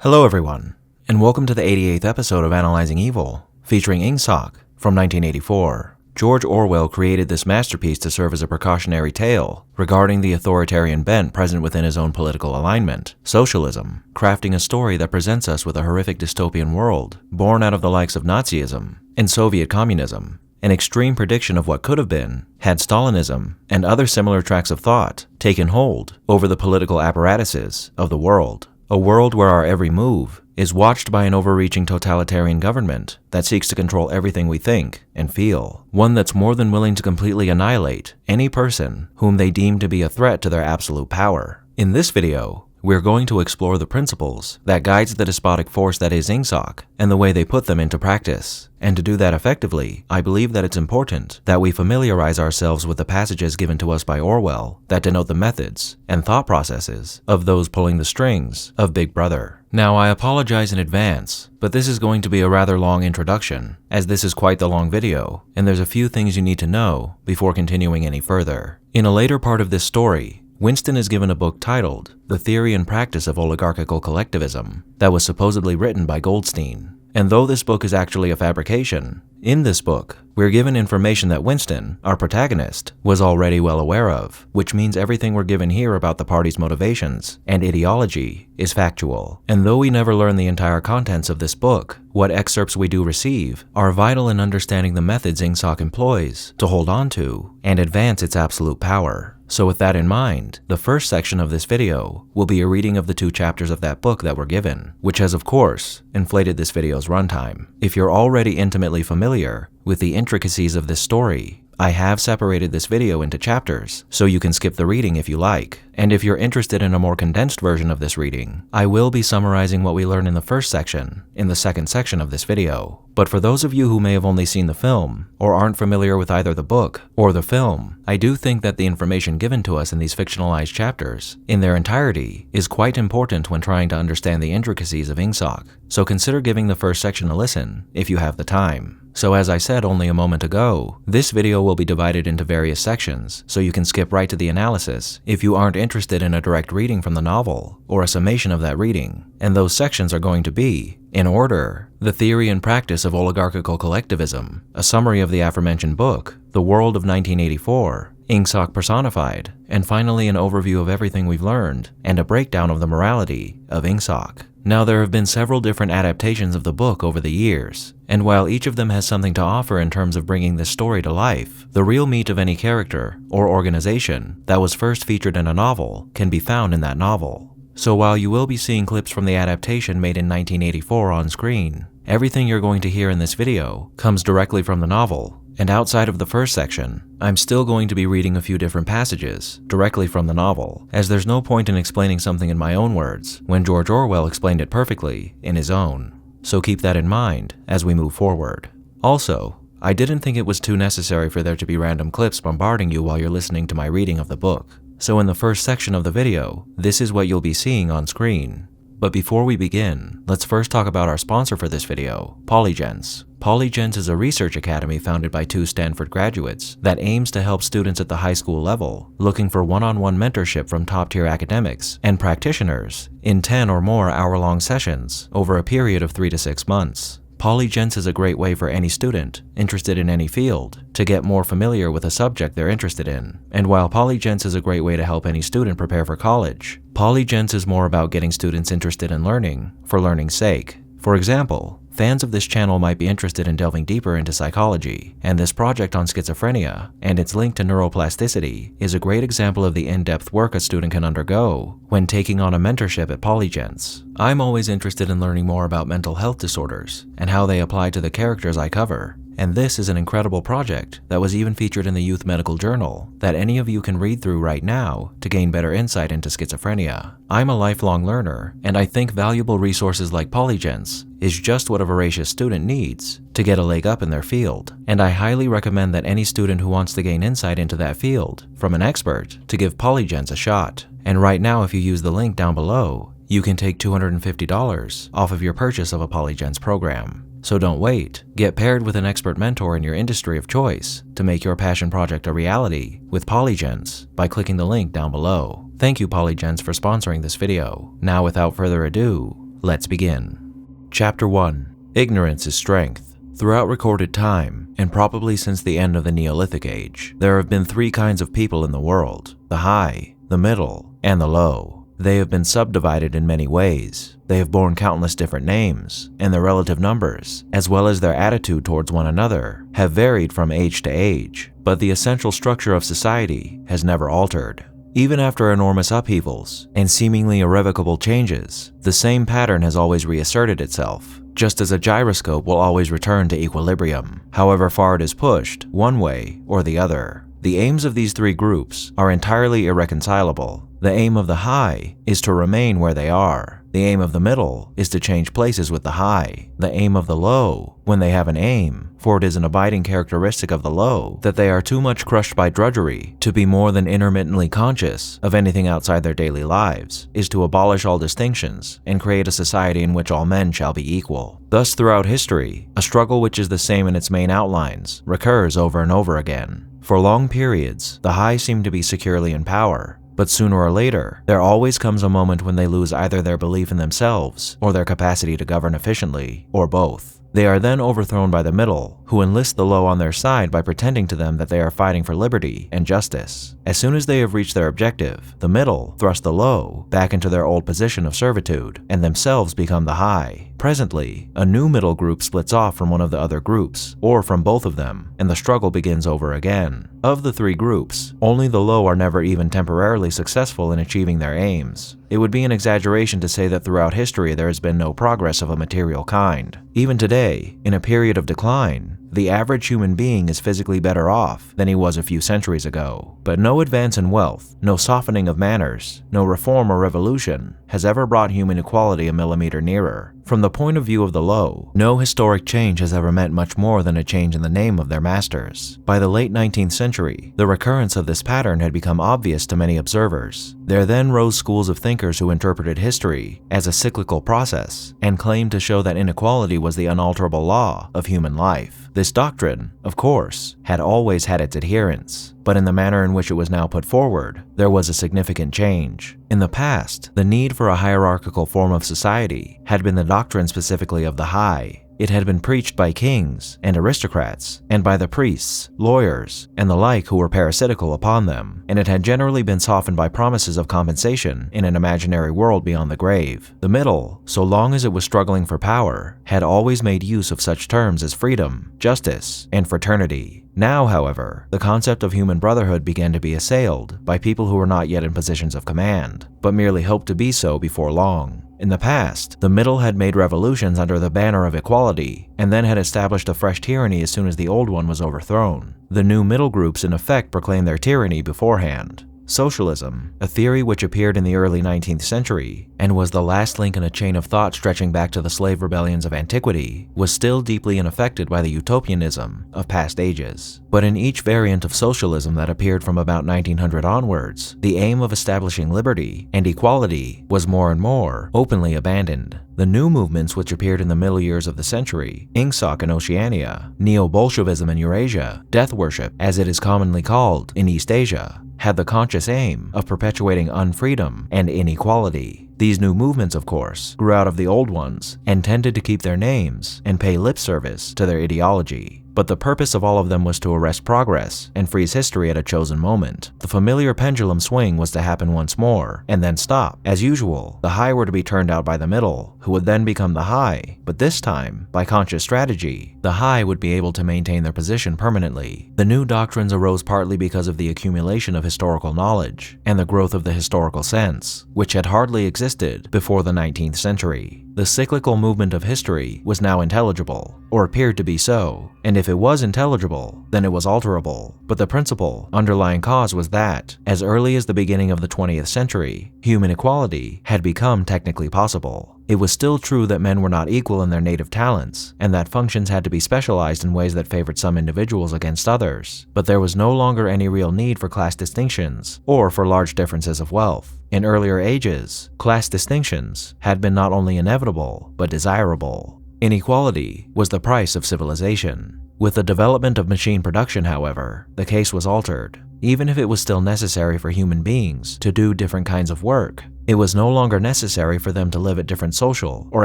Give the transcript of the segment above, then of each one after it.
Hello everyone, and welcome to the 88th episode of Analyzing Evil, featuring INGSOC from 1984. George Orwell created this masterpiece to serve as a precautionary tale regarding the authoritarian bent present within his own political alignment, socialism, crafting a story that presents us with a horrific dystopian world born out of the likes of Nazism and Soviet communism, an extreme prediction of what could have been had Stalinism and other similar tracks of thought taken hold over the political apparatuses of the world. A world where our every move is watched by an overreaching totalitarian government that seeks to control everything we think and feel. One that's more than willing to completely annihilate any person whom they deem to be a threat to their absolute power. In this video, we're going to explore the principles that guides the despotic force that is INGSOC and the way they put them into practice. And to do that effectively, I believe that it's important that we familiarize ourselves with the passages given to us by Orwell that denote the methods and thought processes of those pulling the strings of Big Brother. Now, I apologize in advance, but this is going to be a rather long introduction, as this is quite the long video, and there's a few things you need to know before continuing any further. In a later part of this story, Winston is given a book titled The Theory and Practice of Oligarchical Collectivism that was supposedly written by Goldstein. And though this book is actually a fabrication, in this book, we're given information that Winston, our protagonist, was already well aware of, which means everything we're given here about the party's motivations and ideology is factual. And though we never learn the entire contents of this book, what excerpts we do receive are vital in understanding the methods INGSOC employs to hold on to and advance its absolute power. So with that in mind, the first section of this video will be a reading of the 2 chapters of that book that were given, which has of course inflated this video's runtime. If you're already intimately familiar with the intricacies of this story, I have separated this video into chapters, so you can skip the reading if you like. And if you're interested in a more condensed version of this reading, I will be summarizing what we learn in the first section in the second section of this video. But for those of you who may have only seen the film, or aren't familiar with either the book or the film, I do think that the information given to us in these fictionalized chapters, in their entirety, is quite important when trying to understand the intricacies of INGSOC. So consider giving the first section a listen if you have the time. So as I said only a moment ago, this video will be divided into various sections, so you can skip right to the analysis if you aren't interested in a direct reading from the novel or a summation of that reading. And those sections are going to be, in order, The Theory and Practice of Oligarchical Collectivism, a summary of the aforementioned book, The World of 1984, INGSOC Personified, and finally an overview of everything we've learned and a breakdown of the morality of INGSOC. Now, there have been several different adaptations of the book over the years, and while each of them has something to offer in terms of bringing this story to life, the real meat of any character or organization that was first featured in a novel can be found in that novel. So while you will be seeing clips from the adaptation made in 1984 on screen, everything you're going to hear in this video comes directly from the novel. And outside of the first section, I'm still going to be reading a few different passages directly from the novel, as there's no point in explaining something in my own words when George Orwell explained it perfectly in his own. So keep that in mind as we move forward. Also, I didn't think it was too necessary for there to be random clips bombarding you while you're listening to my reading of the book. So in the first section of the video, this is what you'll be seeing on screen. But before we begin, let's first talk about our sponsor for this video, Polygens. Polygens is a research academy founded by 2 Stanford graduates that aims to help students at the high school level looking for one-on-one mentorship from top-tier academics and practitioners in 10 or more hour-long sessions over a period of 3 to 6 months. Polygens is a great way for any student interested in any field to get more familiar with a subject they're interested in. And while Polygens is a great way to help any student prepare for college, Polygens is more about getting students interested in learning for learning's sake. For example, fans of this channel might be interested in delving deeper into psychology, and this project on schizophrenia and its link to neuroplasticity is a great example of the in-depth work a student can undergo when taking on a mentorship at Polygens. I'm always interested in learning more about mental health disorders and how they apply to the characters I cover. And this is an incredible project that was even featured in the Youth Medical Journal that any of you can read through right now to gain better insight into schizophrenia. I'm a lifelong learner, and I think valuable resources like Polygens is just what a voracious student needs to get a leg up in their field. And I highly recommend that any student who wants to gain insight into that field from an expert to give Polygens a shot. And right now, if you use the link down below, you can take $250 off of your purchase of a Polygens program. So don't wait. Get paired with an expert mentor in your industry of choice to make your passion project a reality with Polygens by clicking the link down below. Thank you, Polygens, for sponsoring this video. Now, without further ado, Let's begin. Chapter 1. Ignorance is Strength. Throughout recorded time, and probably since the end of the Neolithic Age, there have been three kinds of people in the world: the high, the middle, and the low. They have been subdivided in many ways. They have borne countless different names, and their relative numbers, as well as their attitude towards one another, have varied from age to age, but the essential structure of society has never altered. Even after enormous upheavals and seemingly irrevocable changes, the same pattern has always reasserted itself, just as a gyroscope will always return to equilibrium, however far it is pushed, one way or the other. The aims of these three groups are entirely irreconcilable. The aim of the high is to remain where they are. The aim of the middle is to change places with the high. The aim of the low, when they have an aim, for it is an abiding characteristic of the low that they are too much crushed by drudgery to be more than intermittently conscious of anything outside their daily lives, is to abolish all distinctions and create a society in which all men shall be equal. Thus, throughout history, a struggle which is the same in its main outlines recurs over and over again. For long periods, the high seem to be securely in power. But sooner or later, there always comes a moment when they lose either their belief in themselves or their capacity to govern efficiently, or both. They are then overthrown by the middle, who enlist the low on their side by pretending to them that they are fighting for liberty and justice. As soon as they have reached their objective, the middle thrust the low back into their old position of servitude, and themselves become the high. Presently, a new middle group splits off from one of the other groups, or from both of them, and the struggle begins over again. Of the three groups, only the low are never even temporarily successful in achieving their aims. It would be an exaggeration to say that throughout history there has been no progress of a material kind. Even today, in a period of decline, the average human being is physically better off than he was a few centuries ago. But no advance in wealth, no softening of manners, no reform or revolution has ever brought human equality a millimeter nearer. From the point of view of the low, no historic change has ever meant much more than a change in the name of their masters. By the late 19th century, the recurrence of this pattern had become obvious to many observers. There then rose schools of thinkers who interpreted history as a cyclical process and claimed to show that inequality was the unalterable law of human life. This doctrine, of course, had always had its adherents, but in the manner in which it was now put forward, there was a significant change. In the past, the need for a hierarchical form of society had been the doctrine specifically of the high. It had been preached by kings and aristocrats, and by the priests, lawyers, and the like who were parasitical upon them, and it had generally been softened by promises of compensation in an imaginary world beyond the grave. The middle, so long as it was struggling for power, had always made use of such terms as freedom, justice, and fraternity. Now, however, the concept of human brotherhood began to be assailed by people who were not yet in positions of command, but merely hoped to be so before long. In the past, the middle had made revolutions under the banner of equality, and then had established a fresh tyranny as soon as the old one was overthrown. The new middle groups in effect proclaimed their tyranny beforehand. Socialism, a theory which appeared in the early 19th century and was the last link in a chain of thought stretching back to the slave rebellions of antiquity, was still deeply unaffected by the utopianism of past ages. But in each variant of socialism that appeared from about 1900 onwards, the aim of establishing liberty and equality was more and more openly abandoned. The new movements which appeared in the middle years of the century, INGSOC in Oceania, Neo-Bolshevism in Eurasia, death worship, as it is commonly called, in East Asia, had the conscious aim of perpetuating unfreedom and inequality. These new movements, of course, grew out of the old ones and tended to keep their names and pay lip service to their ideology. But the purpose of all of them was to arrest progress and freeze history at a chosen moment. The familiar pendulum swing was to happen once more, and then stop. As usual, the high were to be turned out by the middle, who would then become the high, but this time, by conscious strategy, the high would be able to maintain their position permanently. The new doctrines arose partly because of the accumulation of historical knowledge, and the growth of the historical sense, which had hardly existed before the 19th century. The cyclical movement of history was now intelligible, or appeared to be so, and if it was intelligible, then it was alterable. But the principal, underlying cause was that, as early as the beginning of the 20th century, human equality had become technically possible. It was still true that men were not equal in their native talents, and that functions had to be specialized in ways that favored some individuals against others, but there was no longer any real need for class distinctions, or for large differences of wealth. In earlier ages, class distinctions had been not only inevitable, but desirable. Inequality was the price of civilization. With the development of machine production, however, the case was altered. Even if it was still necessary for human beings to do different kinds of work, It was no longer necessary for them to live at different social or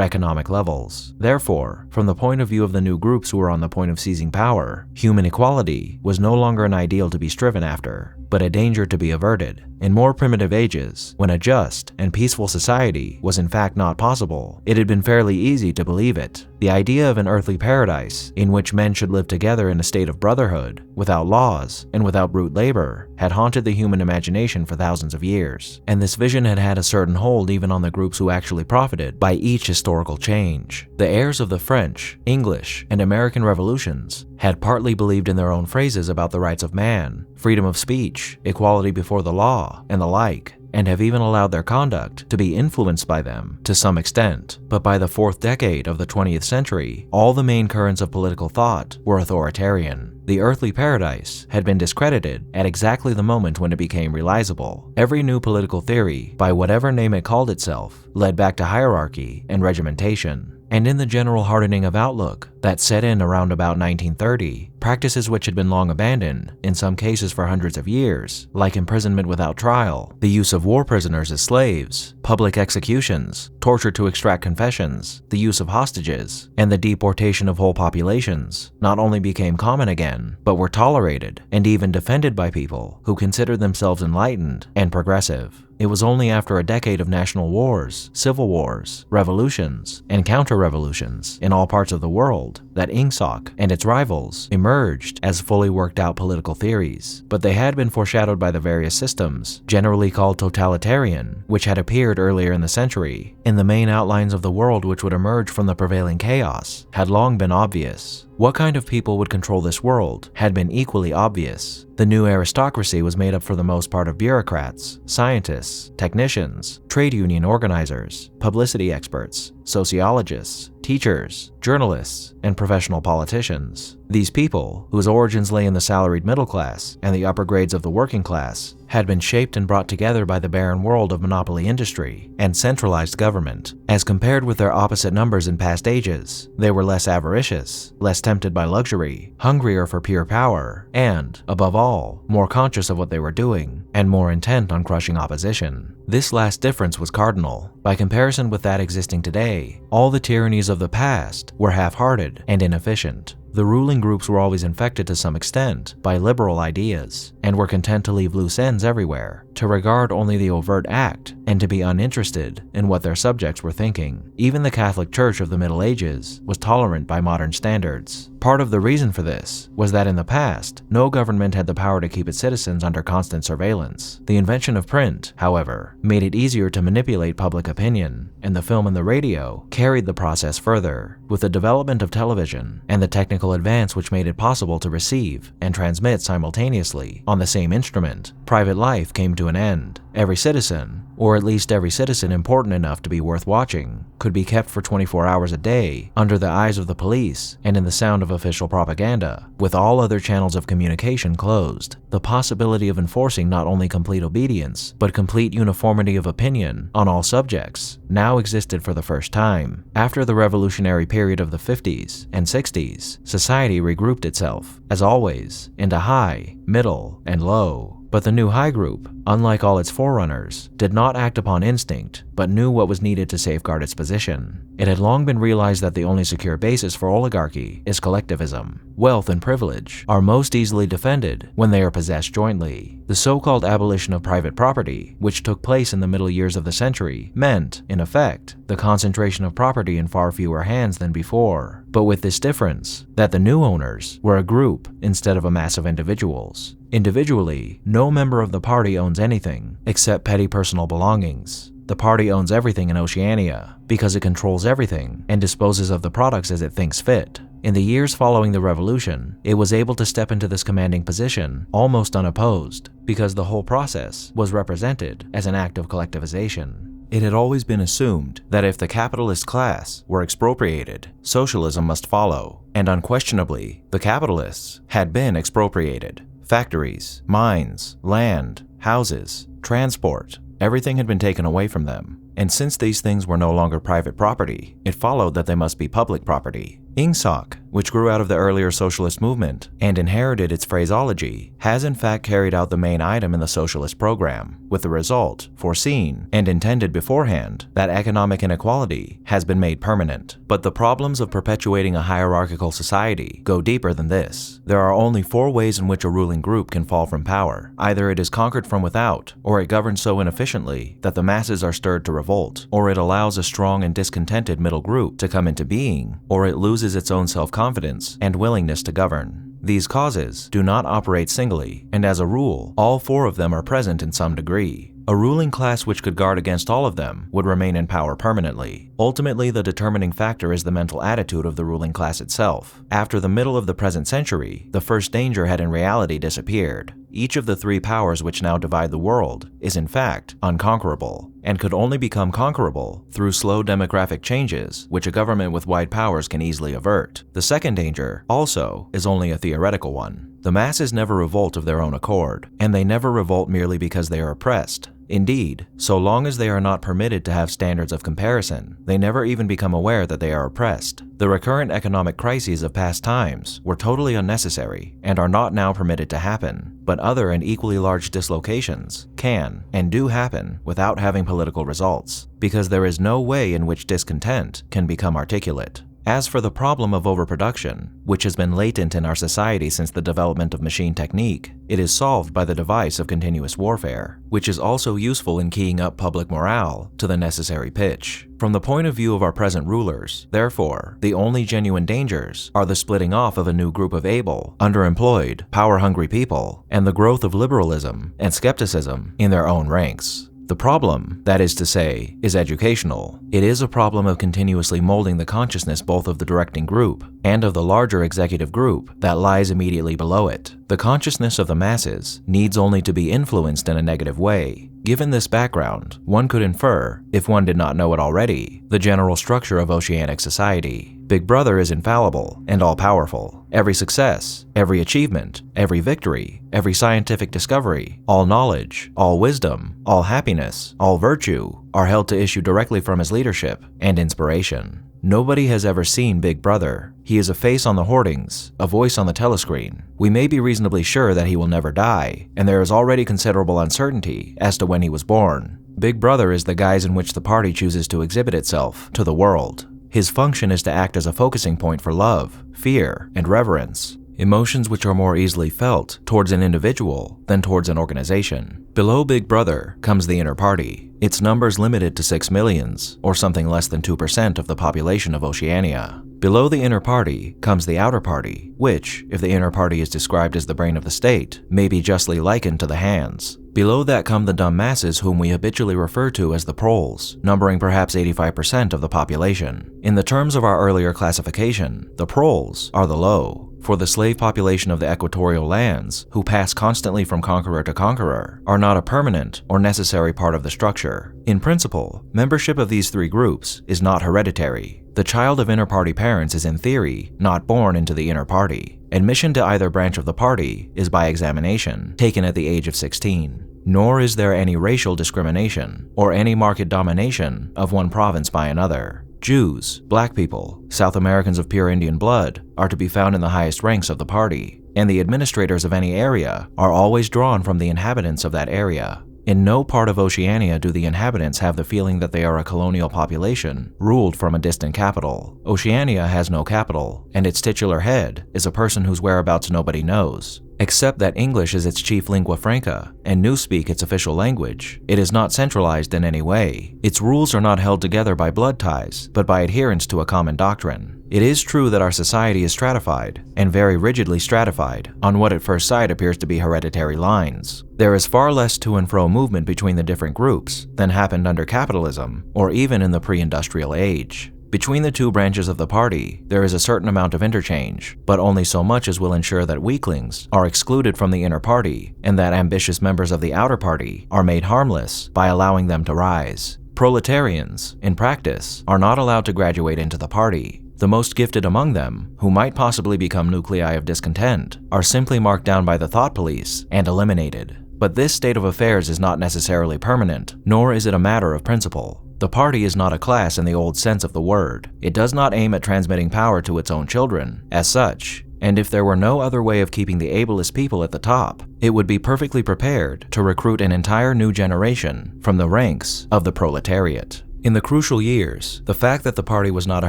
economic levels. Therefore, from the point of view of the new groups who were on the point of seizing power, human equality was no longer an ideal to be striven after, but a danger to be averted. In more primitive ages, when a just and peaceful society was in fact not possible, it had been fairly easy to believe it. The idea of an earthly paradise in which men should live together in a state of brotherhood, without laws and without brute labor, had haunted the human imagination for thousands of years, and this vision had had a certain hold even on the groups who actually profited by each historical change. The heirs of the French, English, and American revolutions had partly believed in their own phrases about the rights of man, freedom of speech, equality before the law, and the like, and have even allowed their conduct to be influenced by them to some extent. But by the fourth decade of the 20th century, all the main currents of political thought were authoritarian. The earthly paradise had been discredited at exactly the moment when it became realizable. Every new political theory, by whatever name it called itself, led back to hierarchy and regimentation. And in the general hardening of outlook that set in around about 1930, practices which had been long abandoned, in some cases for hundreds of years, like imprisonment without trial, the use of war prisoners as slaves, public executions, torture to extract confessions, the use of hostages, and the deportation of whole populations, not only became common again, but were tolerated and even defended by people who considered themselves enlightened and progressive. It was only after a decade of national wars, civil wars, revolutions, and counter-revolutions in all parts of the world that INGSOC and its rivals emerged as fully worked-out political theories. But they had been foreshadowed by the various systems, generally called totalitarian, which had appeared earlier in the century. In the main outlines of the world which would emerge from the prevailing chaos had long been obvious. What kind of people would control this world had been equally obvious. The new aristocracy was made up for the most part of bureaucrats, scientists, technicians, trade union organizers, publicity experts, sociologists, teachers, journalists, and professional politicians. These people, whose origins lay in the salaried middle class and the upper grades of the working class, had been shaped and brought together by the barren world of monopoly industry and centralized government. As compared with their opposite numbers in past ages, they were less avaricious, less tempted by luxury, hungrier for pure power, and, above all, more conscious of what they were doing, and more intent on crushing opposition. This last difference was cardinal. By comparison with that existing today, all the tyrannies of the past were half-hearted and inefficient. The ruling groups were always infected to some extent by liberal ideas, and were content to leave loose ends everywhere, to regard only the overt act, and to be uninterested in what their subjects were thinking. Even the Catholic Church of the Middle Ages was tolerant by modern standards. Part of the reason for this was that in the past, no government had the power to keep its citizens under constant surveillance. The invention of print, however, made it easier to manipulate public opinion, and the film and the radio carried the process further. With the development of television and the technical advance which made it possible to receive and transmit simultaneously on the same instrument, private life came to an end. Every citizen, or at least every citizen important enough to be worth watching, could be kept for 24 hours a day under the eyes of the police and in the sound of official propaganda, with all other channels of communication closed. The possibility of enforcing not only complete obedience, but complete uniformity of opinion on all subjects now existed for the first time. After the revolutionary period of the 50s and 60s, society regrouped itself, as always, into high, middle, and low. But the new high group, unlike all its forerunners, did not act upon instinct, but knew what was needed to safeguard its position. It had long been realized that the only secure basis for oligarchy is collectivism. Wealth and privilege are most easily defended when they are possessed jointly. The so-called abolition of private property, which took place in the middle years of the century, meant, in effect, the concentration of property in far fewer hands than before, but with this difference, that the new owners were a group instead of a mass of individuals. Individually, no member of the party owns anything except petty personal belongings. The party owns everything in Oceania because it controls everything and disposes of the products as it thinks fit. In the years following the revolution, it was able to step into this commanding position almost unopposed because the whole process was represented as an act of collectivization. It had always been assumed that if the capitalist class were expropriated, socialism must follow, and unquestionably, the capitalists had been expropriated. Factories, mines, land, houses, transport, everything had been taken away from them. and since these things were no longer private property, it followed that they must be public property. INGSOC, which grew out of the earlier socialist movement and inherited its phraseology, has in fact carried out the main item in the socialist program, with the result, foreseen and intended beforehand, that economic inequality has been made permanent. But the problems of perpetuating a hierarchical society go deeper than this. There are only 4 ways in which a ruling group can fall from power. Either it is conquered from without, or it governs so inefficiently that the masses are stirred to revolt, or it allows a strong and discontented middle group to come into being, or it loses its own self-confidence and willingness to govern. These causes do not operate singly, and as a rule, all 4 of them are present in some degree. A ruling class which could guard against all of them would remain in power permanently. Ultimately, the determining factor is the mental attitude of the ruling class itself. After the middle of the present century, the first danger had in reality disappeared. Each of the 3 powers which now divide the world is in fact unconquerable, and could only become conquerable through slow demographic changes which a government with wide powers can easily avert. The second danger, also, is only a theoretical one. The masses never revolt of their own accord, and they never revolt merely because they are oppressed. Indeed, so long as they are not permitted to have standards of comparison, they never even become aware that they are oppressed. The recurrent economic crises of past times were totally unnecessary and are not now permitted to happen, but other and equally large dislocations can and do happen without having political results, because there is no way in which discontent can become articulate. As for the problem of overproduction, which has been latent in our society since the development of machine technique, it is solved by the device of continuous warfare, which is also useful in keying up public morale to the necessary pitch. From the point of view of our present rulers, therefore, the only genuine dangers are the splitting off of a new group of able, underemployed, power-hungry people, and the growth of liberalism and skepticism in their own ranks. The problem, that is to say, is educational. It is a problem of continuously molding the consciousness both of the directing group and of the larger executive group that lies immediately below it. The consciousness of the masses needs only to be influenced in a negative way. Given this background, one could infer, if one did not know it already, the general structure of oceanic society. Big Brother is infallible and all-powerful. Every success, every achievement, every victory, every scientific discovery, all knowledge, all wisdom, all happiness, all virtue are held to issue directly from his leadership and inspiration. Nobody has ever seen Big Brother. He is a face on the hoardings, a voice on the telescreen. We may be reasonably sure that he will never die, and there is already considerable uncertainty as to when he was born. Big Brother is the guise in which the party chooses to exhibit itself to the world. His function is to act as a focusing point for love, fear, and reverence, emotions which are more easily felt towards an individual than towards an organization. Below Big Brother comes the inner party, its numbers limited to 6 millions, or something less than 2% of the population of Oceania. Below the inner party comes the outer party, which, if the inner party is described as the brain of the state, may be justly likened to the hands. Below that come the dumb masses whom we habitually refer to as the proles, numbering perhaps 85% of the population. In the terms of our earlier classification, the proles are the low, for the slave population of the equatorial lands, who pass constantly from conqueror to conqueror, are not a permanent or necessary part of the structure. In principle, membership of these 3 groups is not hereditary. The child of inner party parents is in theory not born into the inner party. Admission to either branch of the party is by examination, taken at the age of 16. Nor is there any racial discrimination or any marked domination of one province by another. Jews, black people, South Americans of pure Indian blood are to be found in the highest ranks of the party, and the administrators of any area are always drawn from the inhabitants of that area. In no part of Oceania do the inhabitants have the feeling that they are a colonial population ruled from a distant capital. Oceania has no capital, and its titular head is a person whose whereabouts nobody knows. Except that English is its chief lingua franca and Newspeak its official language, it is not centralized in any way. Its rules are not held together by blood ties, but by adherence to a common doctrine. It is true that our society is stratified, and very rigidly stratified, on what at first sight appears to be hereditary lines. There is far less to and fro movement between the different groups than happened under capitalism, or even in the pre-industrial age. Between the 2 branches of the party, there is a certain amount of interchange, but only so much as will ensure that weaklings are excluded from the inner party and that ambitious members of the outer party are made harmless by allowing them to rise. Proletarians, in practice, are not allowed to graduate into the party. The most gifted among them, who might possibly become nuclei of discontent, are simply marked down by the thought police and eliminated. But this state of affairs is not necessarily permanent, nor is it a matter of principle. The party is not a class in the old sense of the word. It does not aim at transmitting power to its own children, as such, and if there were no other way of keeping the ablest people at the top, it would be perfectly prepared to recruit an entire new generation from the ranks of the proletariat. In the crucial years, the fact that the party was not a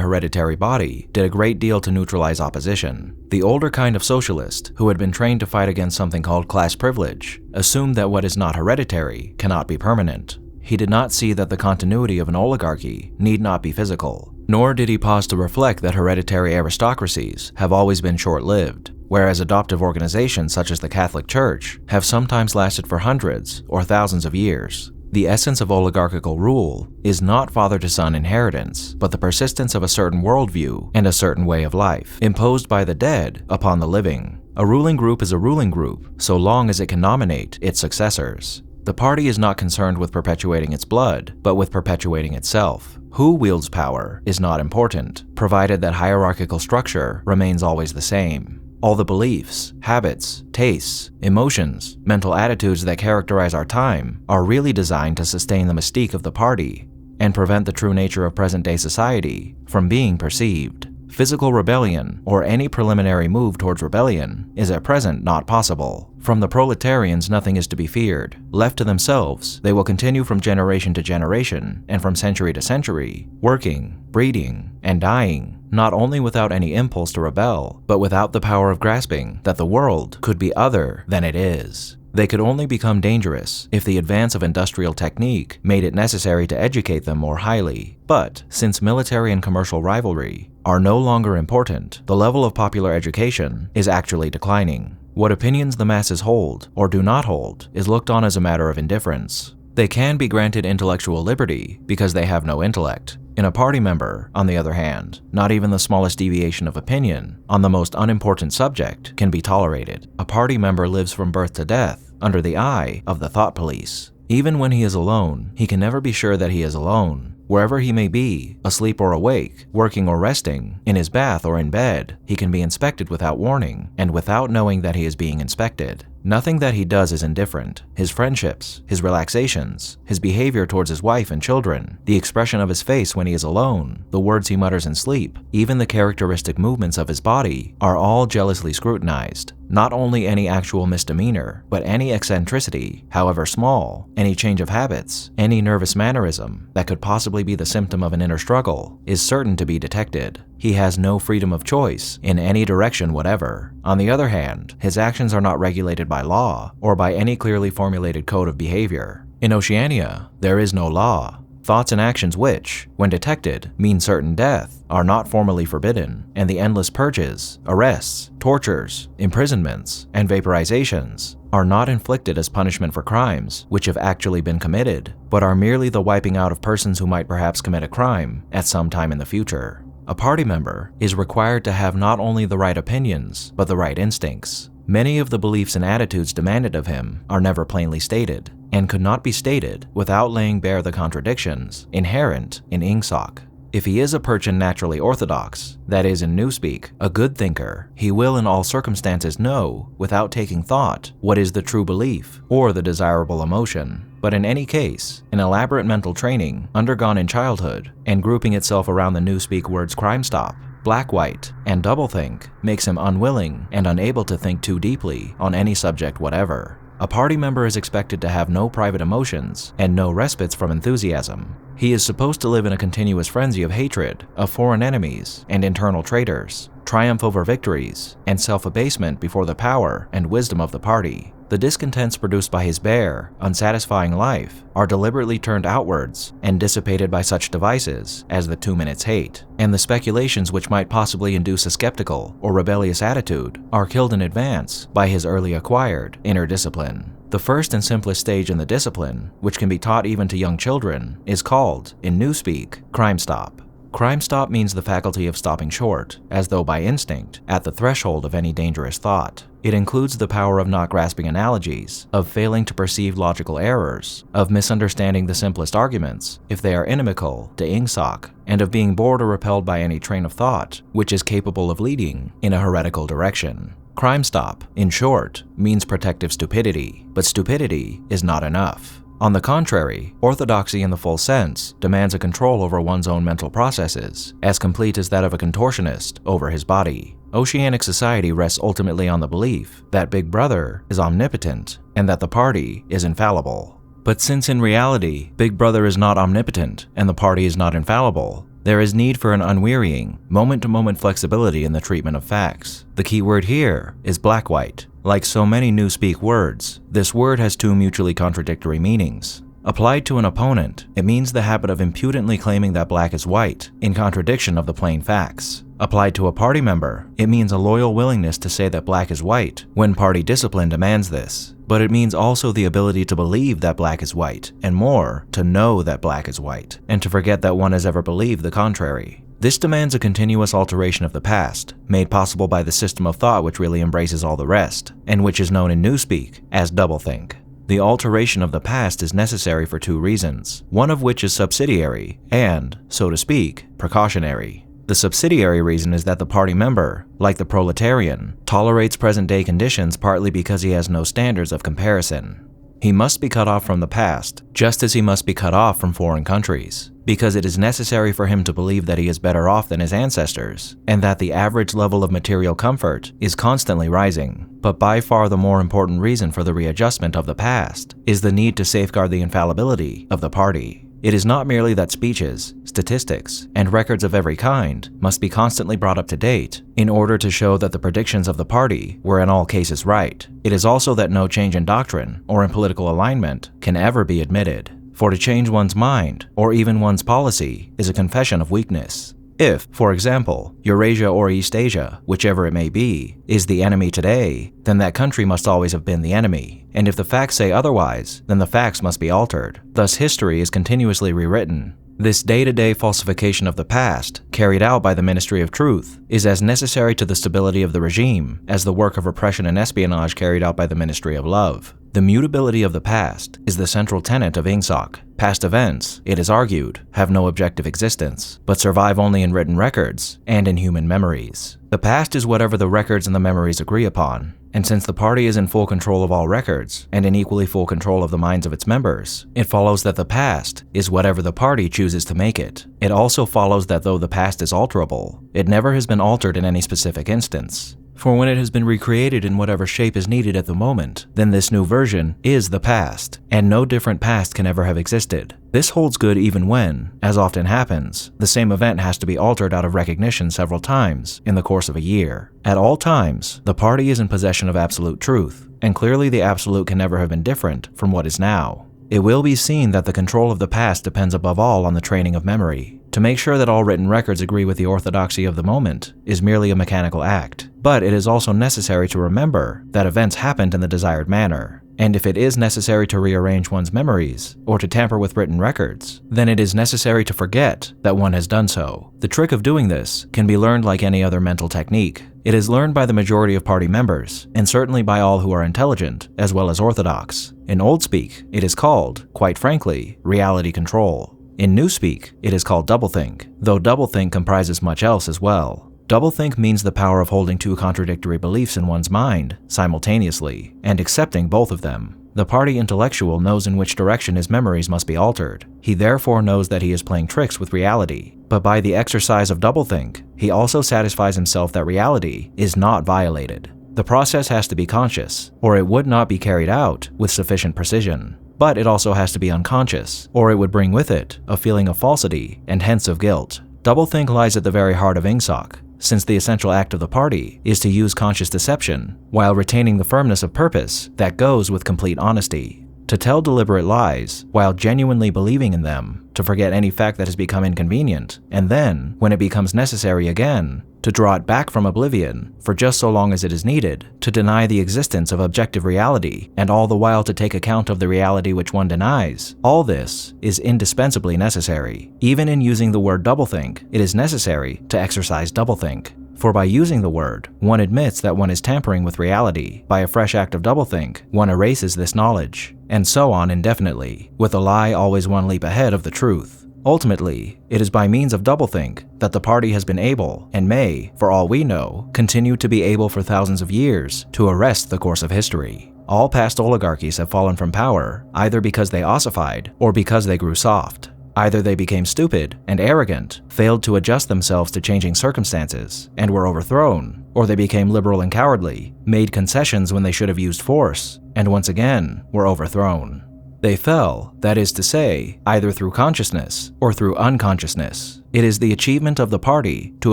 hereditary body did a great deal to neutralize opposition. The older kind of socialist, who had been trained to fight against something called class privilege, assumed that what is not hereditary cannot be permanent. He did not see that the continuity of an oligarchy need not be physical, nor did he pause to reflect that hereditary aristocracies have always been short-lived, whereas adoptive organizations such as the Catholic Church have sometimes lasted for hundreds or thousands of years. The essence of oligarchical rule is not father-to-son inheritance, but the persistence of a certain worldview and a certain way of life, imposed by the dead upon the living. A ruling group is a ruling group so long as it can nominate its successors. The party is not concerned with perpetuating its blood, but with perpetuating itself. Who wields power is not important, provided that hierarchical structure remains always the same. All the beliefs, habits, tastes, emotions, mental attitudes that characterize our time are really designed to sustain the mystique of the party and prevent the true nature of present-day society from being perceived. Physical rebellion, or any preliminary move towards rebellion, is at present not possible. From the proletarians, nothing is to be feared. Left to themselves, they will continue from generation to generation and from century to century, working, breeding, and dying, not only without any impulse to rebel, but without the power of grasping that the world could be other than it is. They could only become dangerous if the advance of industrial technique made it necessary to educate them more highly. But since military and commercial rivalry are no longer important, the level of popular education is actually declining. What opinions the masses hold or do not hold is looked on as a matter of indifference. They can be granted intellectual liberty because they have no intellect. In a party member, on the other hand, not even the smallest deviation of opinion on the most unimportant subject can be tolerated. A party member lives from birth to death under the eye of the thought police. Even when he is alone, he can never be sure that he is alone. Wherever he may be, asleep or awake, working or resting, in his bath or in bed, he can be inspected without warning and without knowing that he is being inspected. Nothing that he does is indifferent. His friendships, his relaxations, his behavior towards his wife and children, the expression of his face when he is alone, the words he mutters in sleep, even the characteristic movements of his body are all jealously scrutinized. Not only any actual misdemeanor, but any eccentricity, however small, any change of habits, any nervous mannerism that could possibly be the symptom of an inner struggle is certain to be detected. He has no freedom of choice in any direction whatever. On the other hand, his actions are not regulated by law or by any clearly formulated code of behavior. In Oceania, there is no law. Thoughts and actions which, when detected, mean certain death are not formally forbidden, and the endless purges, arrests, tortures, imprisonments, and vaporizations are not inflicted as punishment for crimes which have actually been committed, but are merely the wiping out of persons who might perhaps commit a crime at some time in the future. A party member is required to have not only the right opinions, but the right instincts. Many of the beliefs and attitudes demanded of him are never plainly stated, and could not be stated without laying bare the contradictions inherent in INGSOC. If he is a person naturally orthodox, that is in newspeak, a good thinker, he will in all circumstances know, without taking thought, what is the true belief or the desirable emotion. But in any case, an elaborate mental training undergone in childhood and grouping itself around the newspeak words crime stop, black-white, and doublethink makes him unwilling and unable to think too deeply on any subject whatever. A party member is expected to have no private emotions and no respites from enthusiasm. He is supposed to live in a continuous frenzy of hatred of foreign enemies and internal traitors, triumph over victories, and self-abasement before the power and wisdom of the party. The discontents produced by his bare, unsatisfying life are deliberately turned outwards and dissipated by such devices as the 2 minutes hate, and the speculations which might possibly induce a skeptical or rebellious attitude are killed in advance by his early acquired inner discipline. The first and simplest stage in the discipline, which can be taught even to young children, is called, in newspeak, crime stop. Crime stop means the faculty of stopping short, as though by instinct, at the threshold of any dangerous thought. It includes the power of not grasping analogies, of failing to perceive logical errors, of misunderstanding the simplest arguments if they are inimical to INGSOC, and of being bored or repelled by any train of thought which is capable of leading in a heretical direction. Crime stop, in short, means protective stupidity, but stupidity is not enough. On the contrary, orthodoxy in the full sense demands a control over one's own mental processes, as complete as that of a contortionist over his body. Oceanic society rests ultimately on the belief that Big Brother is omnipotent and that the party is infallible. But since in reality, Big Brother is not omnipotent and the party is not infallible, there is need for an unwearying, moment-to-moment flexibility in the treatment of facts. The key word here is black-white. Like so many newspeak words, this word has two mutually contradictory meanings. Applied to an opponent, it means the habit of impudently claiming that black is white, in contradiction of the plain facts. Applied to a party member, it means a loyal willingness to say that black is white when party discipline demands this. But it means also the ability to believe that black is white, and more, to know that black is white, and to forget that one has ever believed the contrary. This demands a continuous alteration of the past, made possible by the system of thought which really embraces all the rest, and which is known in newspeak as doublethink. The alteration of the past is necessary for two reasons, one of which is subsidiary and, so to speak, precautionary. The subsidiary reason is that the party member, like the proletarian, tolerates present-day conditions partly because he has no standards of comparison. He must be cut off from the past, just as he must be cut off from foreign countries, because it is necessary for him to believe that he is better off than his ancestors, and that the average level of material comfort is constantly rising. But by far the more important reason for the readjustment of the past is the need to safeguard the infallibility of the party. It is not merely that speeches, statistics, and records of every kind must be constantly brought up to date in order to show that the predictions of the party were in all cases right. It is also that no change in doctrine or in political alignment can ever be admitted. For to change one's mind, or even one's policy, is a confession of weakness. If, for example, Eurasia or East Asia, whichever it may be, is the enemy today, then that country must always have been the enemy. And if the facts say otherwise, then the facts must be altered. Thus history is continuously rewritten. This day-to-day falsification of the past, carried out by the Ministry of Truth, is as necessary to the stability of the regime as the work of repression and espionage carried out by the Ministry of Love. The mutability of the past is the central tenet of INGSOC. Past events, it is argued, have no objective existence, but survive only in written records and in human memories. The past is whatever the records and the memories agree upon, and since the party is in full control of all records and in equally full control of the minds of its members, it follows that the past is whatever the party chooses to make it. It also follows that though the past is alterable, it never has been altered in any specific instance. For when it has been recreated in whatever shape is needed at the moment, then this new version is the past, and no different past can ever have existed. This holds good even when, as often happens, the same event has to be altered out of recognition several times in the course of a year. At all times, the party is in possession of absolute truth, and clearly the absolute can never have been different from what is now. It will be seen that the control of the past depends above all on the training of memory. To make sure that all written records agree with the orthodoxy of the moment is merely a mechanical act, but it is also necessary to remember that events happened in the desired manner. And if it is necessary to rearrange one's memories, or to tamper with written records, then it is necessary to forget that one has done so. The trick of doing this can be learned like any other mental technique. It is learned by the majority of party members, and certainly by all who are intelligent, as well as orthodox. In old speak, it is called, quite frankly, reality control. In newspeak, it is called doublethink, though doublethink comprises much else as well. Doublethink means the power of holding two contradictory beliefs in one's mind simultaneously, and accepting both of them. The party intellectual knows in which direction his memories must be altered. He therefore knows that he is playing tricks with reality. But by the exercise of doublethink, he also satisfies himself that reality is not violated. The process has to be conscious, or it would not be carried out with sufficient precision. But it also has to be unconscious, or it would bring with it a feeling of falsity and hence of guilt. Doublethink lies at the very heart of INGSOC, since the essential act of the party is to use conscious deception while retaining the firmness of purpose that goes with complete honesty. To tell deliberate lies while genuinely believing in them, to forget any fact that has become inconvenient, and then, when it becomes necessary again, to draw it back from oblivion for just so long as it is needed, to deny the existence of objective reality, and all the while to take account of the reality which one denies. All this is indispensably necessary. Even in using the word doublethink, it is necessary to exercise doublethink. For by using the word, one admits that one is tampering with reality. By a fresh act of doublethink, one erases this knowledge. And so on indefinitely, with a lie always one leap ahead of the truth. Ultimately, it is by means of doublethink that the party has been able, and may, for all we know, continue to be able for thousands of years to arrest the course of history. All past oligarchies have fallen from power either because they ossified or because they grew soft. Either they became stupid and arrogant, failed to adjust themselves to changing circumstances, and were overthrown, or they became liberal and cowardly, made concessions when they should have used force, and once again were overthrown. They fell, that is to say, either through consciousness or through unconsciousness. It is the achievement of the party to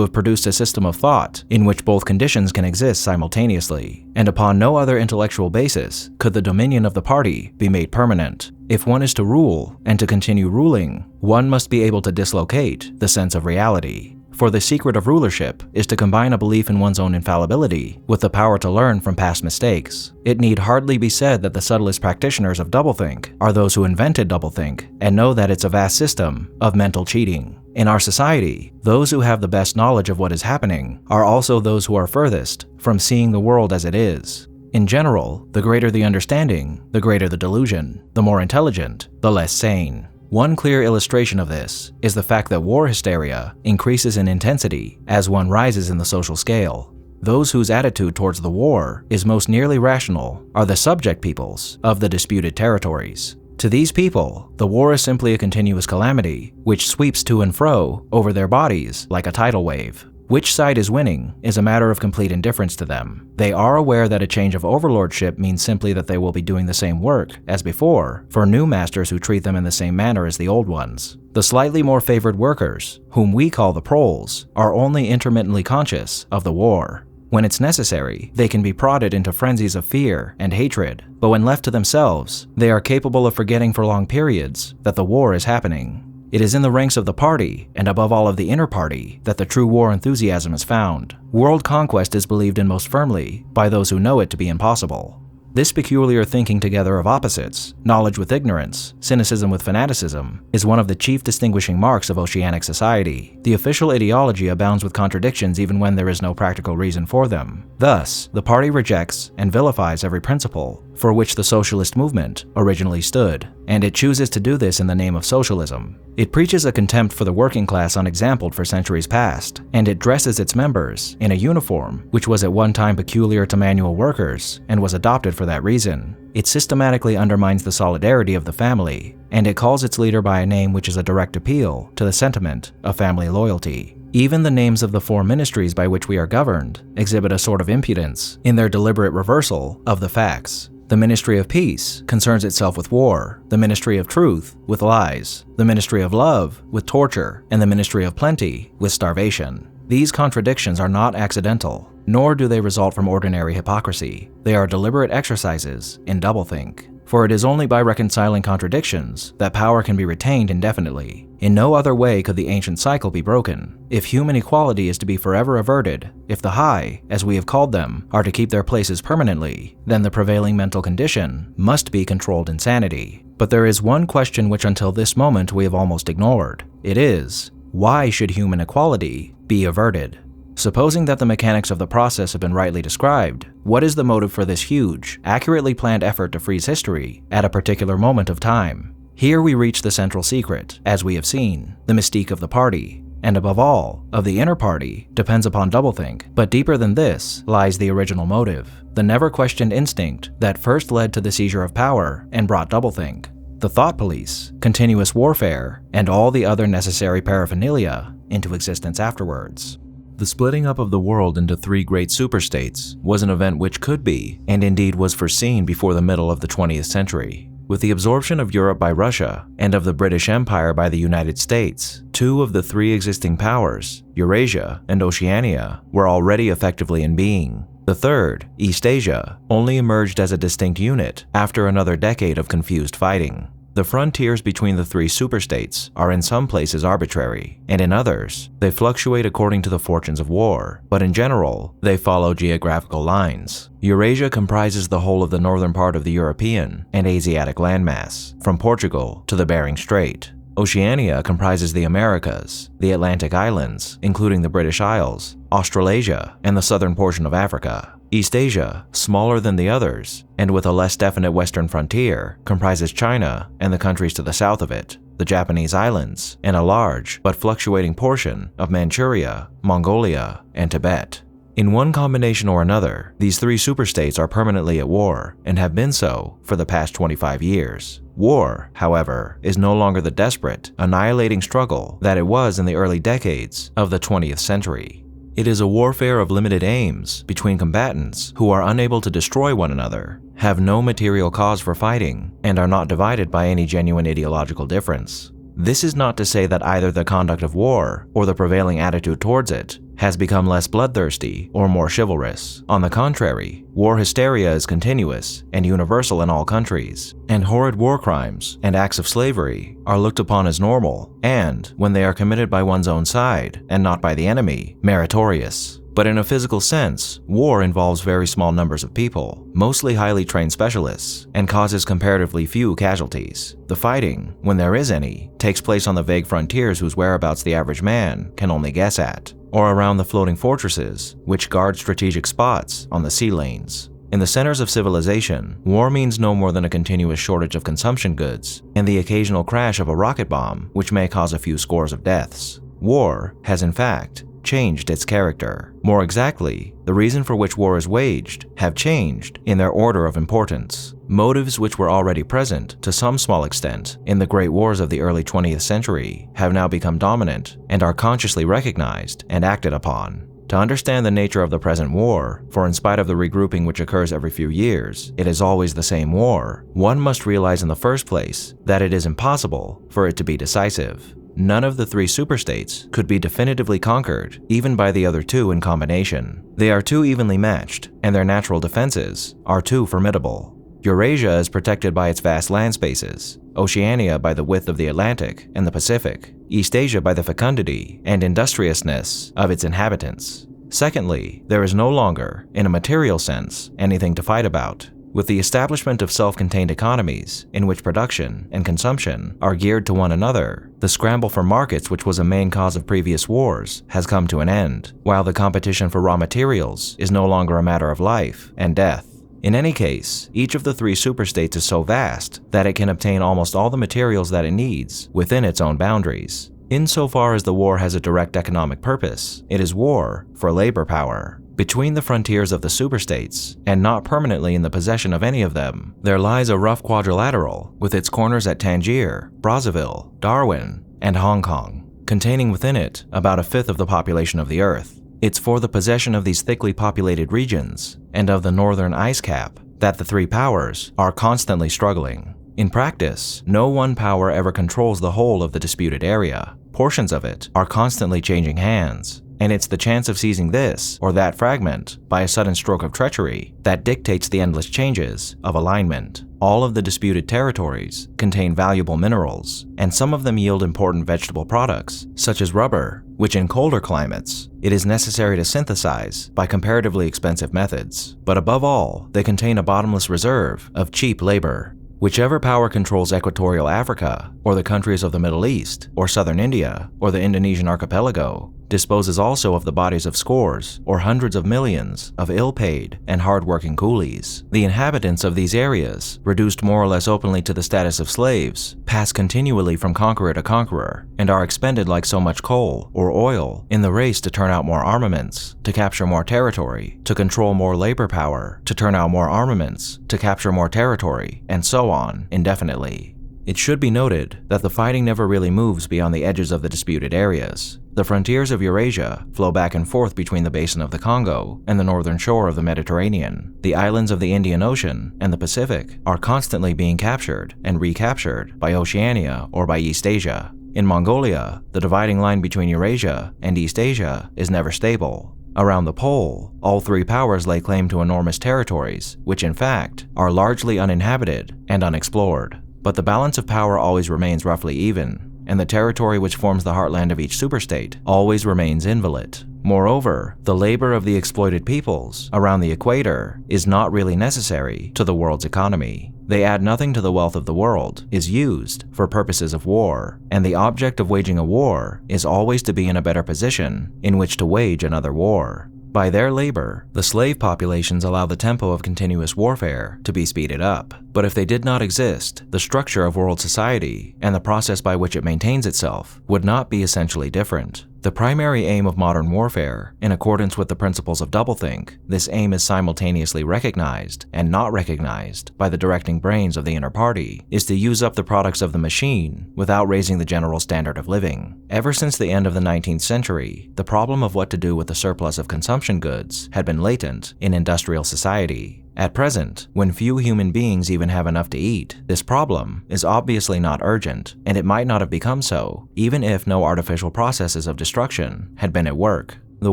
have produced a system of thought in which both conditions can exist simultaneously, and upon no other intellectual basis could the dominion of the party be made permanent. If one is to rule and to continue ruling, one must be able to dislocate the sense of reality. For the secret of rulership is to combine a belief in one's own infallibility with the power to learn from past mistakes. It need hardly be said that the subtlest practitioners of doublethink are those who invented doublethink and know that it's a vast system of mental cheating. In our society, those who have the best knowledge of what is happening are also those who are furthest from seeing the world as it is. In general, the greater the understanding, the greater the delusion, the more intelligent, the less sane. One clear illustration of this is the fact that war hysteria increases in intensity as one rises in the social scale. Those whose attitude towards the war is most nearly rational are the subject peoples of the disputed territories. To these people, the war is simply a continuous calamity which sweeps to and fro over their bodies like a tidal wave. Which side is winning is a matter of complete indifference to them. They are aware that a change of overlordship means simply that they will be doing the same work as before for new masters who treat them in the same manner as the old ones. The slightly more favored workers, whom we call the proles, are only intermittently conscious of the war. When it's necessary, they can be prodded into frenzies of fear and hatred, but when left to themselves, they are capable of forgetting for long periods that the war is happening. It is in the ranks of the party, and above all of the inner party, that the true war enthusiasm is found. World conquest is believed in most firmly by those who know it to be impossible. This peculiar thinking together of opposites, knowledge with ignorance, cynicism with fanaticism, is one of the chief distinguishing marks of oceanic society. The official ideology abounds with contradictions even when there is no practical reason for them. Thus, the party rejects and vilifies every principle for which the socialist movement originally stood, and it chooses to do this in the name of socialism. It preaches a contempt for the working class unexampled for centuries past, and it dresses its members in a uniform which was at one time peculiar to manual workers and was adopted for that reason. It systematically undermines the solidarity of the family, and it calls its leader by a name which is a direct appeal to the sentiment of family loyalty. Even the names of the four ministries by which we are governed exhibit a sort of impudence in their deliberate reversal of the facts. The Ministry of Peace concerns itself with war, the Ministry of Truth with lies, the Ministry of Love with torture, and the Ministry of Plenty with starvation. These contradictions are not accidental, nor do they result from ordinary hypocrisy. They are deliberate exercises in doublethink. For it is only by reconciling contradictions that power can be retained indefinitely. In no other way could the ancient cycle be broken. If human equality is to be forever averted, if the high, as we have called them, are to keep their places permanently, then the prevailing mental condition must be controlled insanity. But there is one question which until this moment we have almost ignored. It is, why should human equality be averted? Supposing that the mechanics of the process have been rightly described, what is the motive for this huge, accurately planned effort to freeze history at a particular moment of time? Here we reach the central secret, as we have seen. The mystique of the party, and above all, of the inner party, depends upon doublethink. But deeper than this lies the original motive, the never-questioned instinct that first led to the seizure of power and brought doublethink. The thought police, continuous warfare, and all the other necessary paraphernalia into existence afterwards. The splitting up of the world into three great superstates was an event which could be, and indeed was foreseen before the middle of the 20th century. With the absorption of Europe by Russia and of the British Empire by the United States, two of the three existing powers, Eurasia and Oceania, were already effectively in being. The third, East Asia, only emerged as a distinct unit after another decade of confused fighting. The frontiers between the three superstates are in some places arbitrary, and in others, they fluctuate according to the fortunes of war, but in general, they follow geographical lines. Eurasia comprises the whole of the northern part of the European and Asiatic landmass, from Portugal to the Bering Strait. Oceania comprises the Americas, the Atlantic Islands, including the British Isles, Australasia, and the southern portion of Africa. East Asia, smaller than the others, and with a less definite western frontier, comprises China and the countries to the south of it, the Japanese islands, and a large but fluctuating portion of Manchuria, Mongolia, and Tibet. In one combination or another, these three superstates are permanently at war and have been so for the past 25 years. War, however, is no longer the desperate, annihilating struggle that it was in the early decades of the 20th century. It is a warfare of limited aims between combatants who are unable to destroy one another, have no material cause for fighting, and are not divided by any genuine ideological difference. This is not to say that either the conduct of war or the prevailing attitude towards it has become less bloodthirsty or more chivalrous. On the contrary, war hysteria is continuous and universal in all countries, and horrid war crimes and acts of slavery are looked upon as normal and, when they are committed by one's own side and not by the enemy, meritorious. But in a physical sense, war involves very small numbers of people, mostly highly trained specialists, and causes comparatively few casualties. The fighting, when there is any, takes place on the vague frontiers whose whereabouts the average man can only guess at, or around the floating fortresses, which guard strategic spots on the sea lanes. In the centers of civilization, war means no more than a continuous shortage of consumption goods and the occasional crash of a rocket bomb, which may cause a few scores of deaths. War has, in fact, changed its character. More exactly, the reason for which war is waged have changed in their order of importance. Motives which were already present, to some small extent, in the great wars of the early 20th century have now become dominant and are consciously recognized and acted upon. To understand the nature of the present war, for in spite of the regrouping which occurs every few years, it is always the same war, one must realize in the first place that it is impossible for it to be decisive. None of the three superstates could be definitively conquered, even by the other two in combination. They are too evenly matched, and their natural defenses are too formidable. Eurasia is protected by its vast land spaces, Oceania by the width of the Atlantic and the Pacific, East Asia by the fecundity and industriousness of its inhabitants. Secondly, there is no longer, in a material sense, anything to fight about. With the establishment of self-contained economies, in which production and consumption are geared to one another, the scramble for markets which was a main cause of previous wars has come to an end, while the competition for raw materials is no longer a matter of life and death. In any case, each of the three superstates is so vast that it can obtain almost all the materials that it needs within its own boundaries. Insofar as the war has a direct economic purpose, it is war for labor power. Between the frontiers of the superstates, and not permanently in the possession of any of them, there lies a rough quadrilateral with its corners at Tangier, Brazzaville, Darwin, and Hong Kong, containing within it about a fifth of the population of the Earth. It's for the possession of these thickly populated regions and of the northern ice cap that the three powers are constantly struggling. In practice, no one power ever controls the whole of the disputed area. Portions of it are constantly changing hands, and it's the chance of seizing this or that fragment by a sudden stroke of treachery that dictates the endless changes of alignment. All of the disputed territories contain valuable minerals, and some of them yield important vegetable products, such as rubber, which in colder climates, it is necessary to synthesize by comparatively expensive methods. But above all, they contain a bottomless reserve of cheap labor. Whichever power controls equatorial Africa, or the countries of the Middle East, or southern India, or the Indonesian archipelago, disposes also of the bodies of scores or hundreds of millions of ill-paid and hard-working coolies. The inhabitants of these areas, reduced more or less openly to the status of slaves, pass continually from conqueror to conqueror and are expended like so much coal or oil in the race to turn out more armaments, to capture more territory, to control more labor power, to turn out more armaments, to capture more territory, and so on indefinitely. It should be noted that the fighting never really moves beyond the edges of the disputed areas. The frontiers of Eurasia flow back and forth between the basin of the Congo and the northern shore of the Mediterranean. The islands of the Indian Ocean and the Pacific are constantly being captured and recaptured by Oceania or by East Asia. In Mongolia, the dividing line between Eurasia and East Asia is never stable. Around the pole, all three powers lay claim to enormous territories, which in fact are largely uninhabited and unexplored. But the balance of power always remains roughly even, and the territory which forms the heartland of each superstate always remains inviolate. Moreover, the labor of the exploited peoples around the equator is not really necessary to the world's economy. They add nothing to the wealth of the world, is used for purposes of war, and the object of waging a war is always to be in a better position in which to wage another war. By their labor, the slave populations allow the tempo of continuous warfare to be speeded up. But if they did not exist, the structure of world society and the process by which it maintains itself would not be essentially different. The primary aim of modern warfare, in accordance with the principles of doublethink, this aim is simultaneously recognized and not recognized by the directing brains of the inner party, is to use up the products of the machine without raising the general standard of living. Ever since the end of the 19th century, the problem of what to do with the surplus of consumption goods had been latent in industrial society. At present, when few human beings even have enough to eat, this problem is obviously not urgent, and it might not have become so, even if no artificial processes of destruction had been at work. The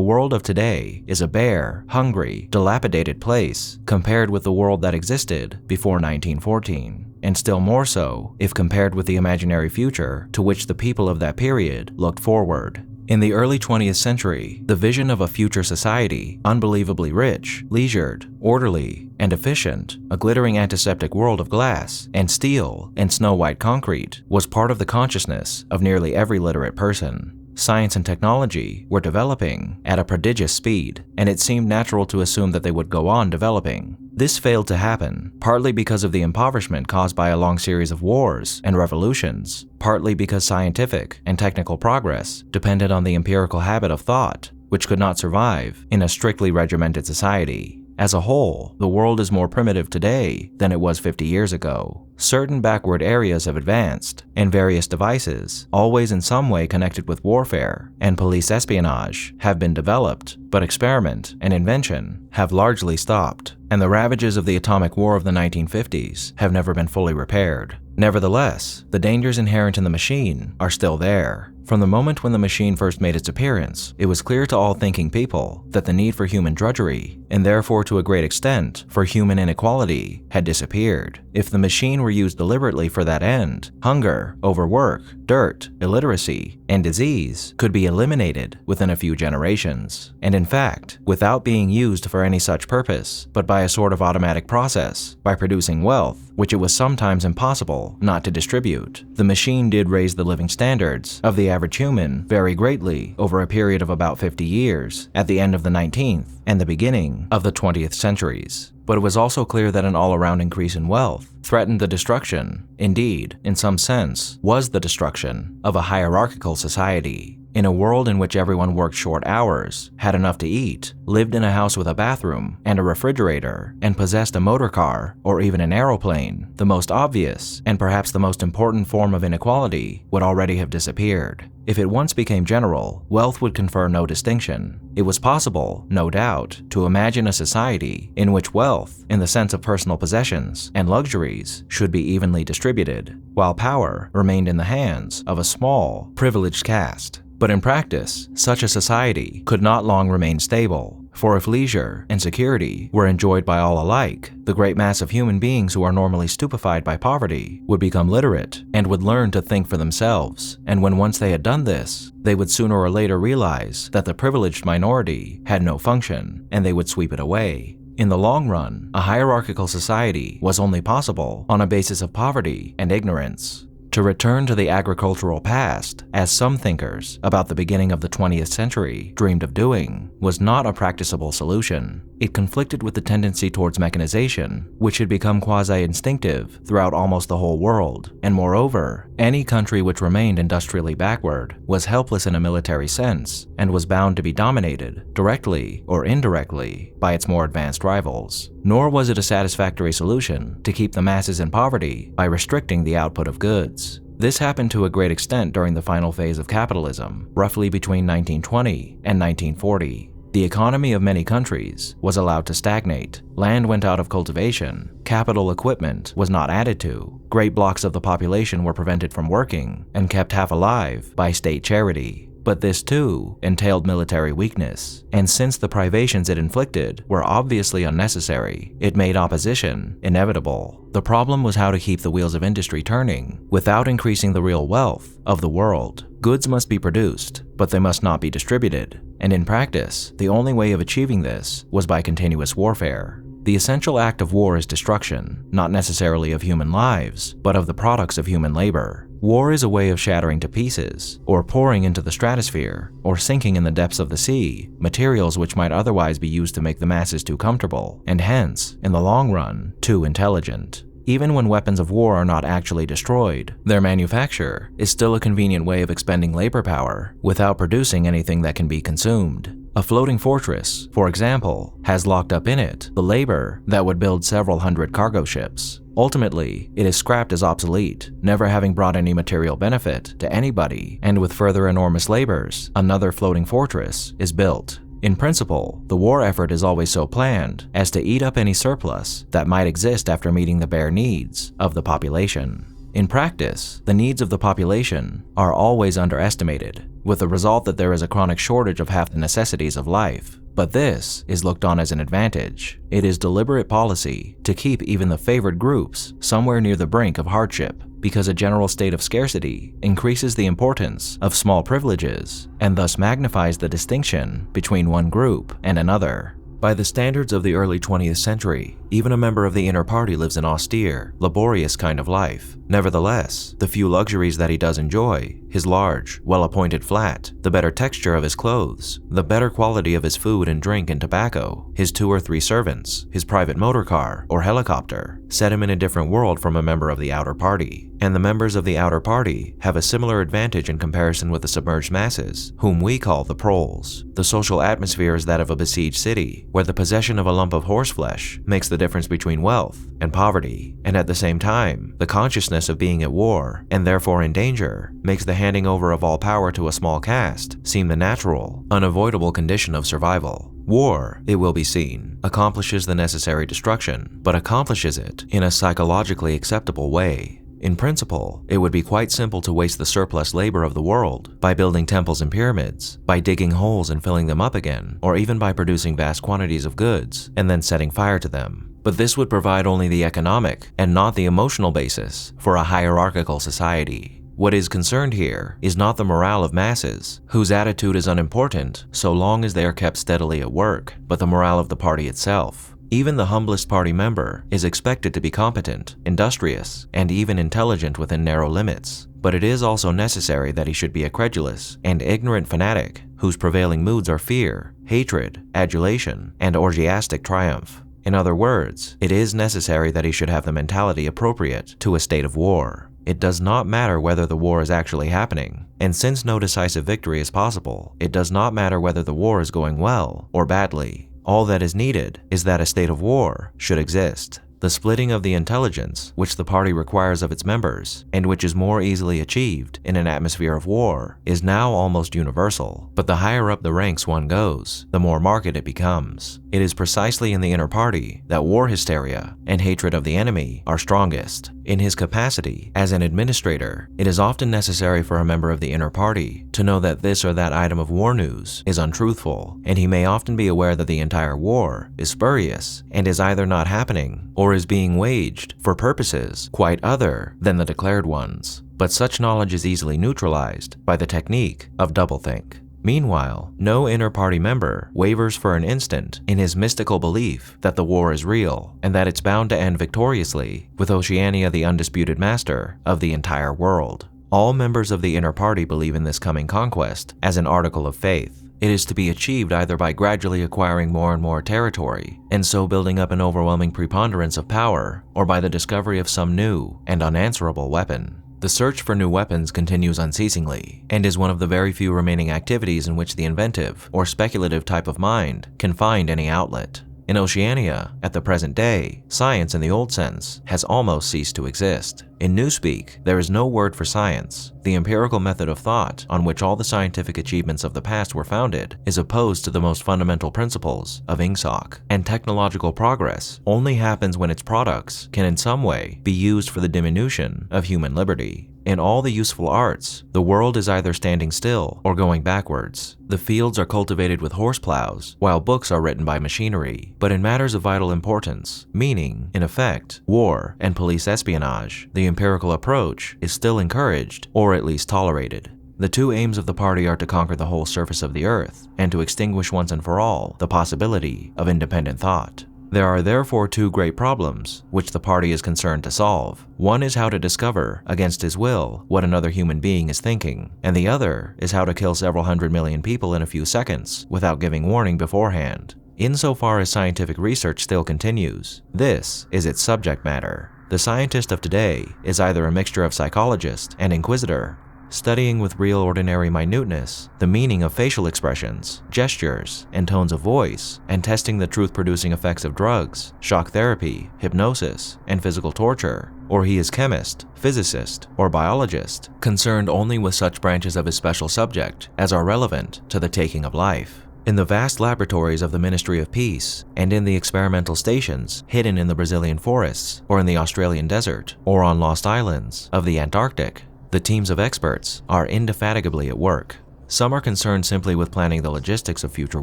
world of today is a bare, hungry, dilapidated place compared with the world that existed before 1914, and still more so if compared with the imaginary future to which the people of that period looked forward. In the early 20th century, the vision of a future society, unbelievably rich, leisured, orderly, and efficient, a glittering antiseptic world of glass and steel and snow-white concrete, was part of the consciousness of nearly every literate person. Science and technology were developing at a prodigious speed, and it seemed natural to assume that they would go on developing. This failed to happen, partly because of the impoverishment caused by a long series of wars and revolutions, partly because scientific and technical progress depended on the empirical habit of thought, which could not survive in a strictly regimented society. As a whole, the world is more primitive today than it was 50 years ago. Certain backward areas have advanced, and various devices, always in some way connected with warfare and police espionage, have been developed, but experiment and invention have largely stopped, and the ravages of the atomic war of the 1950s have never been fully repaired. Nevertheless, the dangers inherent in the machine are still there. From the moment when the machine first made its appearance, it was clear to all thinking people that the need for human drudgery, and therefore to a great extent for human inequality, had disappeared. If the machine were used deliberately for that end, hunger, overwork, dirt, illiteracy, and disease could be eliminated within a few generations. And in fact, without being used for any such purpose, but by a sort of automatic process, by producing wealth, which it was sometimes impossible not to distribute, the machine did raise the living standards of the average human very greatly over a period of about 50 years at the end of the 19th and the beginning of the 20th centuries. But it was also clear that an all-around increase in wealth threatened the destruction, indeed, in some sense, was the destruction of a hierarchical society. In a world in which everyone worked short hours, had enough to eat, lived in a house with a bathroom and a refrigerator, and possessed a motor car or even an aeroplane, the most obvious and perhaps the most important form of inequality would already have disappeared. If it once became general, wealth would confer no distinction. It was possible, no doubt, to imagine a society in which wealth, in the sense of personal possessions and luxuries, should be evenly distributed, while power remained in the hands of a small, privileged caste. But in practice, such a society could not long remain stable, for if leisure and security were enjoyed by all alike, the great mass of human beings who are normally stupefied by poverty would become literate and would learn to think for themselves, and when once they had done this, they would sooner or later realize that the privileged minority had no function, and they would sweep it away. In the long run, a hierarchical society was only possible on a basis of poverty and ignorance. To return to the agricultural past, as some thinkers about the beginning of the 20th century dreamed of doing, was not a practicable solution. It conflicted with the tendency towards mechanization, which had become quasi-instinctive throughout almost the whole world, and moreover, any country which remained industrially backward was helpless in a military sense and was bound to be dominated, directly or indirectly, by its more advanced rivals. Nor was it a satisfactory solution to keep the masses in poverty by restricting the output of goods. This happened to a great extent during the final phase of capitalism, roughly between 1920 and 1940. The economy of many countries was allowed to stagnate, land went out of cultivation, capital equipment was not added to, great blocks of the population were prevented from working and kept half alive by state charity. But this too entailed military weakness, and since the privations it inflicted were obviously unnecessary, it made opposition inevitable. The problem was how to keep the wheels of industry turning without increasing the real wealth of the world. Goods must be produced, but they must not be distributed, and in practice, the only way of achieving this was by continuous warfare. The essential act of war is destruction, not necessarily of human lives, but of the products of human labor. War is a way of shattering to pieces, or pouring into the stratosphere, or sinking in the depths of the sea, materials which might otherwise be used to make the masses too comfortable, and hence, in the long run, too intelligent. Even when weapons of war are not actually destroyed, their manufacture is still a convenient way of expending labor power without producing anything that can be consumed. A floating fortress, for example, has locked up in it the labor that would build several hundred cargo ships. Ultimately, it is scrapped as obsolete, never having brought any material benefit to anybody, and with further enormous labors, another floating fortress is built. In principle, the war effort is always so planned as to eat up any surplus that might exist after meeting the bare needs of the population. In practice, the needs of the population are always underestimated, with the result that there is a chronic shortage of half the necessities of life. But this is looked on as an advantage. It is deliberate policy to keep even the favored groups somewhere near the brink of hardship, because a general state of scarcity increases the importance of small privileges and thus magnifies the distinction between one group and another. By the standards of the early 20th century, even a member of the inner party lives an austere, laborious kind of life. Nevertheless, the few luxuries that he does enjoy, his large, well-appointed flat, the better texture of his clothes, the better quality of his food and drink and tobacco, his 2 or 3 servants, his private motor car or helicopter, set him in a different world from a member of the outer party. And the members of the outer party have a similar advantage in comparison with the submerged masses, whom we call the proles. The social atmosphere is that of a besieged city, where the possession of a lump of horseflesh makes the difference between wealth and poverty, and at the same time, the consciousness of being at war, and therefore in danger, makes the handing over of all power to a small caste seem the natural, unavoidable condition of survival. War, it will be seen, accomplishes the necessary destruction, but accomplishes it in a psychologically acceptable way. In principle, it would be quite simple to waste the surplus labor of the world by building temples and pyramids, by digging holes and filling them up again, or even by producing vast quantities of goods and then setting fire to them. But this would provide only the economic and not the emotional basis for a hierarchical society. What is concerned here is not the morale of masses, whose attitude is unimportant so long as they are kept steadily at work, but the morale of the party itself. Even the humblest party member is expected to be competent, industrious, and even intelligent within narrow limits. But it is also necessary that he should be a credulous and ignorant fanatic whose prevailing moods are fear, hatred, adulation, and orgiastic triumph. In other words, it is necessary that he should have the mentality appropriate to a state of war. It does not matter whether the war is actually happening, and since no decisive victory is possible, it does not matter whether the war is going well or badly. All that is needed is that a state of war should exist. The splitting of the intelligence which the party requires of its members, and which is more easily achieved in an atmosphere of war, is now almost universal. But the higher up the ranks one goes, the more marked it becomes. It is precisely in the inner party that war hysteria and hatred of the enemy are strongest. In his capacity as an administrator, it is often necessary for a member of the inner party to know that this or that item of war news is untruthful, and he may often be aware that the entire war is spurious and is either not happening or is being waged for purposes quite other than the declared ones. But such knowledge is easily neutralized by the technique of doublethink. Meanwhile, no inner party member wavers for an instant in his mystical belief that the war is real and that it's bound to end victoriously, with Oceania the undisputed master of the entire world. All members of the inner party believe in this coming conquest as an article of faith. It is to be achieved either by gradually acquiring more and more territory, and so building up an overwhelming preponderance of power, or by the discovery of some new and unanswerable weapon. The search for new weapons continues unceasingly, and is one of the very few remaining activities in which the inventive or speculative type of mind can find any outlet. In Oceania, at the present day, science in the old sense has almost ceased to exist. In Newspeak, there is no word for science. The empirical method of thought on which all the scientific achievements of the past were founded is opposed to the most fundamental principles of INGSOC, and technological progress only happens when its products can in some way be used for the diminution of human liberty. In all the useful arts, the world is either standing still or going backwards. The fields are cultivated with horseplows, while books are written by machinery. But in matters of vital importance, meaning, in effect, war and police espionage, the empirical approach is still encouraged, or at least tolerated. The two aims of the party are to conquer the whole surface of the earth, and to extinguish once and for all the possibility of independent thought. There are therefore two great problems which the party is concerned to solve. One is how to discover, against his will, what another human being is thinking, and the other is how to kill several 100 million people in a few seconds without giving warning beforehand. Insofar as scientific research still continues, this is its subject matter. The The scientist of today is either a mixture of psychologist and inquisitor, studying with real ordinary minuteness the meaning of facial expressions, gestures, and tones of voice, and testing the truth-producing effects of drugs, shock therapy, hypnosis, and physical torture. Or he is chemist, physicist, or biologist, concerned only with such branches of his special subject as are relevant to the taking of life. In the vast laboratories of the Ministry of Peace, and in the experimental stations hidden in the Brazilian forests, or in the Australian desert, or on lost islands of the Antarctic, the teams of experts are indefatigably at work. Some are concerned simply with planning the logistics of future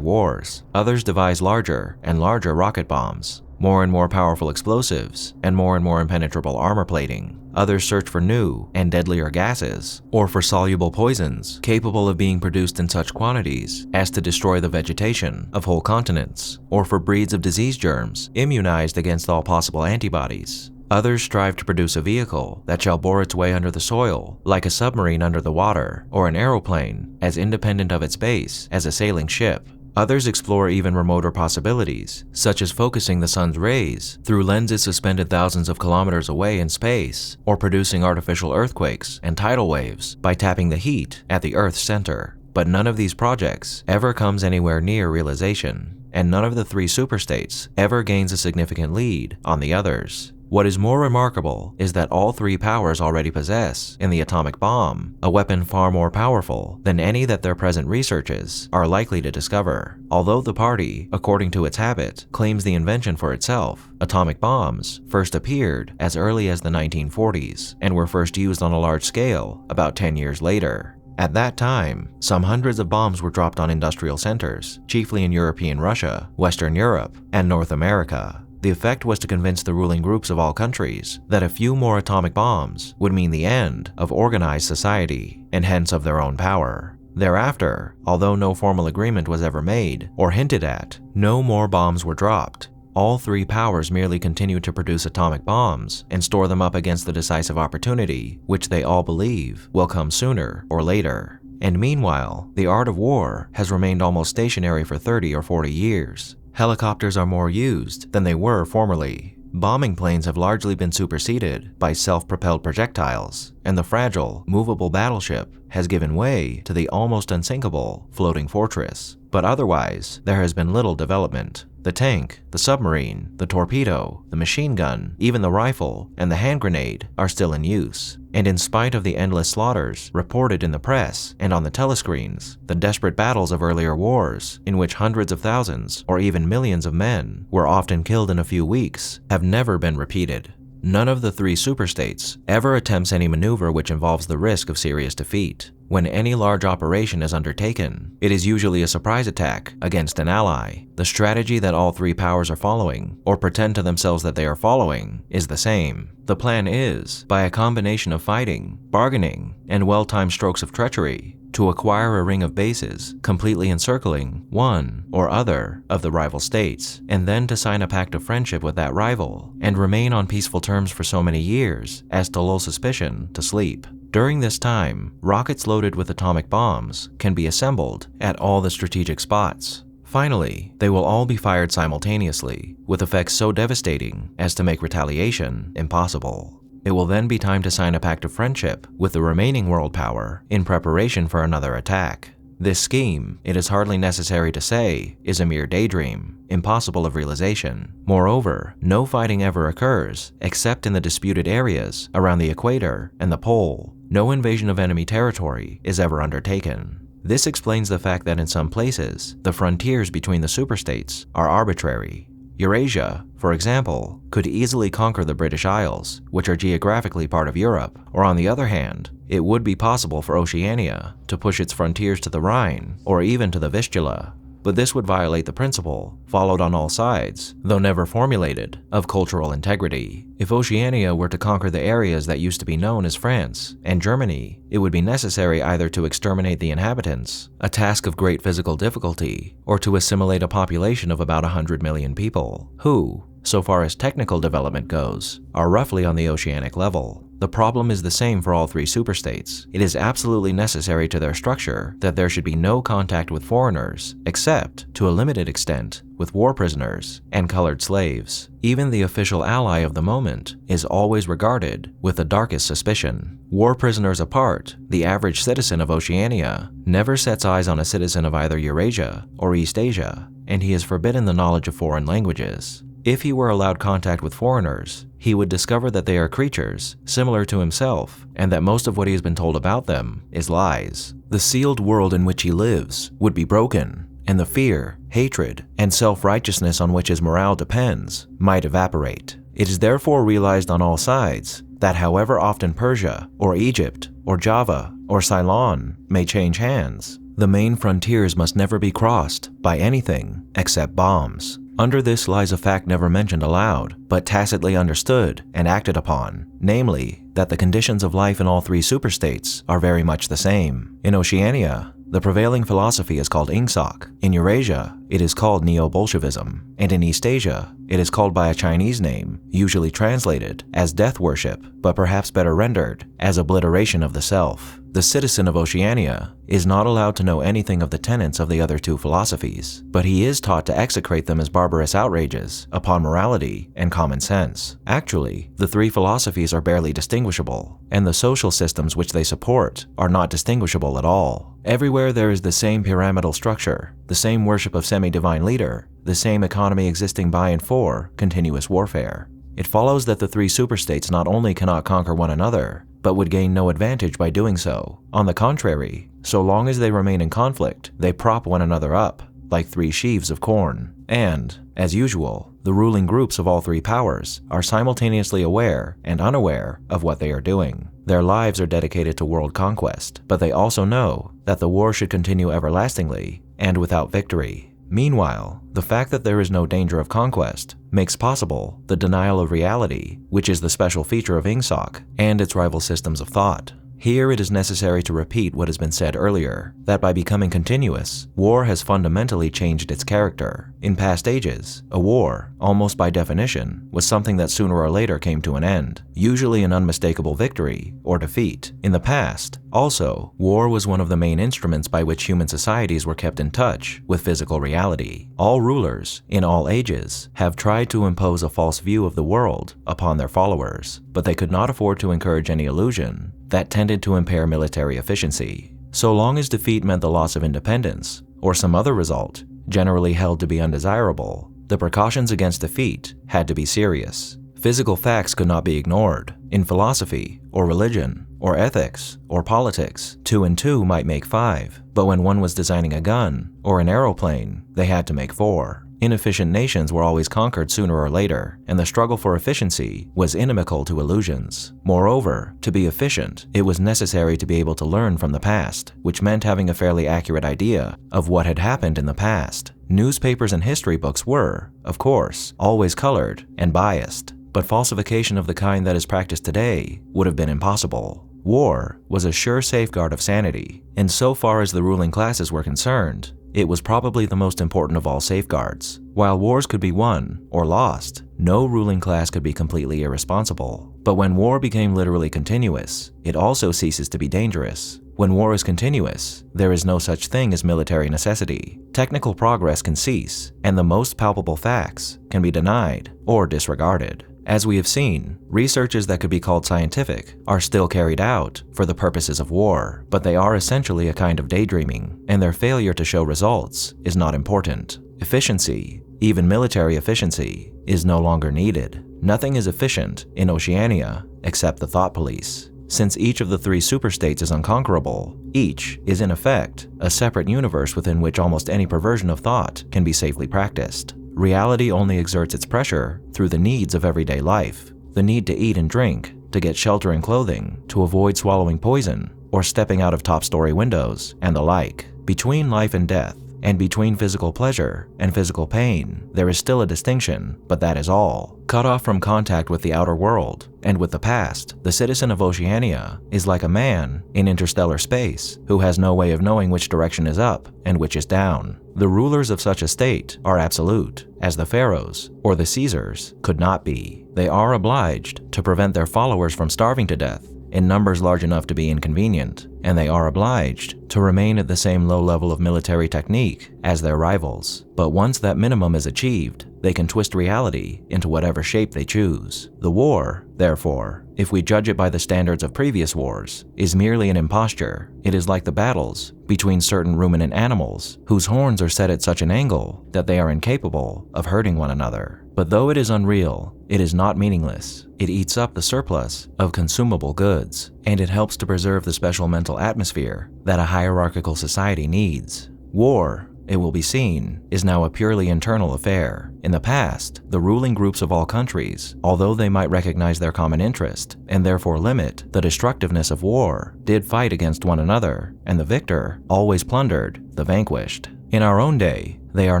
wars. Others devise larger and larger rocket bombs, more and more powerful explosives, and more impenetrable armor plating. Others search for new and deadlier gases, or for soluble poisons capable of being produced in such quantities as to destroy the vegetation of whole continents, or for breeds of disease germs immunized against all possible antibodies. Others strive to produce a vehicle that shall bore its way under the soil, like a submarine under the water, or an aeroplane, as independent of its base as a sailing ship. Others explore even remoter possibilities, such as focusing the sun's rays through lenses suspended thousands of kilometers away in space, or producing artificial earthquakes and tidal waves by tapping the heat at the Earth's center. But none of these projects ever comes anywhere near realization, and none of the three superstates ever gains a significant lead on the others. What is more remarkable is that all three powers already possess, in the atomic bomb, a weapon far more powerful than any that their present researches are likely to discover. Although the party, according to its habit, claims the invention for itself, atomic bombs first appeared as early as the 1940s and were first used on a large scale about 10 years later. At that time, some hundreds of bombs were dropped on industrial centers, chiefly in European Russia, Western Europe, and North America. The effect was to convince the ruling groups of all countries that a few more atomic bombs would mean the end of organized society, and hence of their own power. Thereafter, although no formal agreement was ever made or hinted at, no more bombs were dropped. All three powers merely continued to produce atomic bombs and store them up against the decisive opportunity, which they all believe will come sooner or later. And meanwhile, the art of war has remained almost stationary for 30 or 40 years. Helicopters are more used than they were formerly. Bombing planes have largely been superseded by self-propelled projectiles, and the fragile, movable battleship has given way to the almost unsinkable floating fortress. But otherwise, there has been little development. The tank, the submarine, the torpedo, the machine gun, even the rifle, and the hand grenade are still in use. And in spite of the endless slaughters reported in the press and on the telescreens, the desperate battles of earlier wars, in which hundreds of thousands or even millions of men were often killed in a few weeks, have never been repeated. None of the three superstates ever attempts any maneuver which involves the risk of serious defeat. When any large operation is undertaken, it is usually a surprise attack against an ally. The strategy that all three powers are following, or pretend to themselves that they are following, is the same. The plan is, by a combination of fighting, bargaining, and well-timed strokes of treachery, to acquire a ring of bases completely encircling one or other of the rival states, and then to sign a pact of friendship with that rival, and remain on peaceful terms for so many years as to lull suspicion to sleep. During this time, rockets loaded with atomic bombs can be assembled at all the strategic spots. Finally, they will all be fired simultaneously, with effects so devastating as to make retaliation impossible. It will then be time to sign a pact of friendship with the remaining world power in preparation for another attack. This scheme, it is hardly necessary to say, is a mere daydream, impossible of realization. Moreover, no fighting ever occurs except in the disputed areas around the equator and the pole. No invasion of enemy territory is ever undertaken. This explains the fact that in some places, the frontiers between the superstates are arbitrary. Eurasia, for example, could easily conquer the British Isles, which are geographically part of Europe, or on the other hand, it would be possible for Oceania to push its frontiers to the Rhine, or even to the Vistula. But this would violate the principle, followed on all sides, though never formulated, of cultural integrity. If Oceania were to conquer the areas that used to be known as France and Germany, it would be necessary either to exterminate the inhabitants, a task of great physical difficulty, or to assimilate a population of about 100 million people, who, so far as technical development goes, are roughly on the oceanic level. the problem is the same for all three superstates. It is absolutely necessary to their structure that there should be no contact with foreigners, except, to a limited extent, with war prisoners and colored slaves. Even the official ally of the moment is always regarded with the darkest suspicion. War prisoners apart, the average citizen of Oceania never sets eyes on a citizen of either Eurasia or East Asia, and he is forbidden the knowledge of foreign languages. If he were allowed contact with foreigners, he would discover that they are creatures similar to himself, and that most of what he has been told about them is lies. The sealed world in which he lives would be broken, and the fear, hatred, and self-righteousness on which his morale depends might evaporate. It is therefore realized on all sides that however often Persia, or Egypt, or Java, or Ceylon may change hands, the main frontiers must never be crossed by anything except bombs. Under this lies a fact never mentioned aloud, but tacitly understood and acted upon, namely, that the conditions of life in all three superstates are very much the same. In Oceania, the prevailing philosophy is called INGSOC. In Eurasia, it is called Neo-Bolshevism. And in East Asia, it is called by a Chinese name, usually translated as death worship, but perhaps better rendered as obliteration of the self. The citizen of Oceania is not allowed to know anything of the tenets of the other two philosophies, but he is taught to execrate them as barbarous outrages upon morality and common sense. Actually, the three philosophies are barely distinguishable, and the social systems which they support are not distinguishable at all. Everywhere there is the same pyramidal structure, the same worship of semi-divine leader, the same economy existing by and for continuous warfare. It follows that the three superstates not only cannot conquer one another, but would gain no advantage by doing so. On the contrary, so long as they remain in conflict, they prop one another up, like three sheaves of corn. And, as usual, the ruling groups of all three powers are simultaneously aware and unaware of what they are doing. Their lives are dedicated to world conquest, but they also know that the war should continue everlastingly and without victory. Meanwhile, the fact that there is no danger of conquest makes possible the denial of reality, which is the special feature of INGSOC and its rival systems of thought. Here it is necessary to repeat what has been said earlier, that by becoming continuous, war has fundamentally changed its character. In past ages, a war, almost by definition, was something that sooner or later came to an end, usually an unmistakable victory or defeat. In the past, also, war was one of the main instruments by which human societies were kept in touch with physical reality. All rulers, in all ages, have tried to impose a false view of the world upon their followers, but they could not afford to encourage any illusion that tended to impair military efficiency. So long as defeat meant the loss of independence, or some other result, generally held to be undesirable, the precautions against defeat had to be serious. Physical facts could not be ignored. In philosophy, or religion, or ethics, or politics, 2 and 2 might make 5, but when one was designing a gun or an aeroplane, they had to make 4. Inefficient nations were always conquered sooner or later, and the struggle for efficiency was inimical to illusions. Moreover, to be efficient, it was necessary to be able to learn from the past, which meant having a fairly accurate idea of what had happened in the past. Newspapers and history books were, of course, always colored and biased, but falsification of the kind that is practiced today would have been impossible. War was a sure safeguard of sanity, and so far as the ruling classes were concerned, it was probably the most important of all safeguards. While wars could be won or lost, no ruling class could be completely irresponsible. But when war became literally continuous, it also ceases to be dangerous. When war is continuous, there is no such thing as military necessity. Technical progress can cease, and the most palpable facts can be denied or disregarded. As we have seen, researches that could be called scientific are still carried out for the purposes of war, but they are essentially a kind of daydreaming, and their failure to show results is not important. Efficiency, even military efficiency, is no longer needed. Nothing is efficient in Oceania except the thought police. Since each of the three superstates is unconquerable, each is in effect a separate universe within which almost any perversion of thought can be safely practiced. Reality only exerts its pressure through the needs of everyday life, the need to eat and drink, to get shelter and clothing, to avoid swallowing poison, or stepping out of top-story windows, and the like. Between life and death, and between physical pleasure and physical pain, there is still a distinction, but that is all. Cut off from contact with the outer world and with the past, the citizen of Oceania is like a man in interstellar space who has no way of knowing which direction is up and which is down. The rulers of such a state are absolute, as the pharaohs or the Caesars could not be. They are obliged to prevent their followers from starving to death in numbers large enough to be inconvenient, and they are obliged to remain at the same low level of military technique as their rivals. But once that minimum is achieved, they can twist reality into whatever shape they choose. The war, therefore, if we judge it by the standards of previous wars, is merely an imposture. It is like the battles between certain ruminant animals whose horns are set at such an angle that they are incapable of hurting one another. But though it is unreal, it is not meaningless. It eats up the surplus of consumable goods, and it helps to preserve the special mental atmosphere that a hierarchical society needs. War, it will be seen, is now a purely internal affair. In the past, the ruling groups of all countries, although they might recognize their common interest and therefore limit the destructiveness of war, did fight against one another, and the victor always plundered the vanquished. In our own day, they are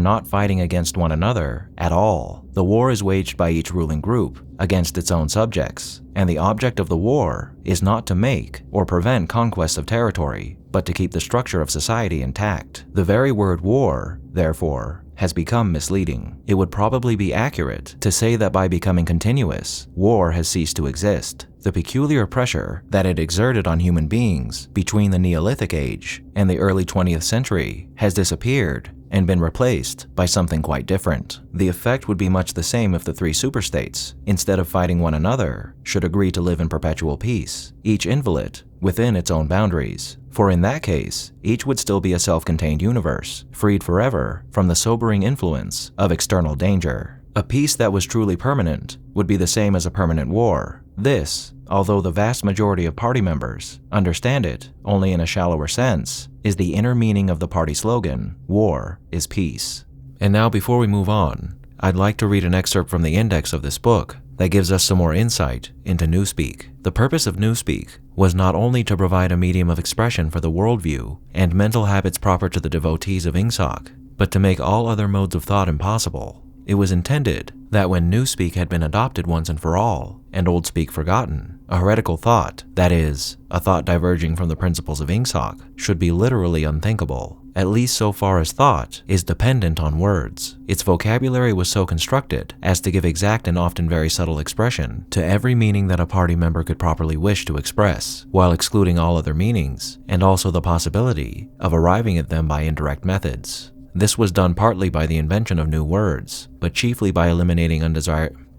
not fighting against one another at all. The war is waged by each ruling group against its own subjects, and the object of the war is not to make or prevent conquests of territory, but to keep the structure of society intact. The very word war, therefore, has become misleading. It would probably be accurate to say that by becoming continuous, war has ceased to exist. The peculiar pressure that it exerted on human beings between the Neolithic age and the early 20th century has disappeared and been replaced by something quite different. The effect would be much the same if the three superstates, instead of fighting one another, should agree to live in perpetual peace, each inviolate within its own boundaries. For in that case, each would still be a self-contained universe, freed forever from the sobering influence of external danger. A peace that was truly permanent would be the same as a permanent war. This, although the vast majority of party members understand it only in a shallower sense, is the inner meaning of the party slogan, "War is peace." And now, before we move on, I'd like to read an excerpt from the index of this book that gives us some more insight into Newspeak. The purpose of Newspeak was not only to provide a medium of expression for the worldview and mental habits proper to the devotees of INGSOC, but to make all other modes of thought impossible. It was intended that when Newspeak had been adopted once and for all, and Old Speak forgotten, a heretical thought, that is, a thought diverging from the principles of INGSOC, should be literally unthinkable, at least so far as thought is dependent on words. Its vocabulary was so constructed as to give exact and often very subtle expression to every meaning that a party member could properly wish to express, while excluding all other meanings, and also the possibility of arriving at them by indirect methods. This was done partly by the invention of new words, but chiefly by eliminating undesirable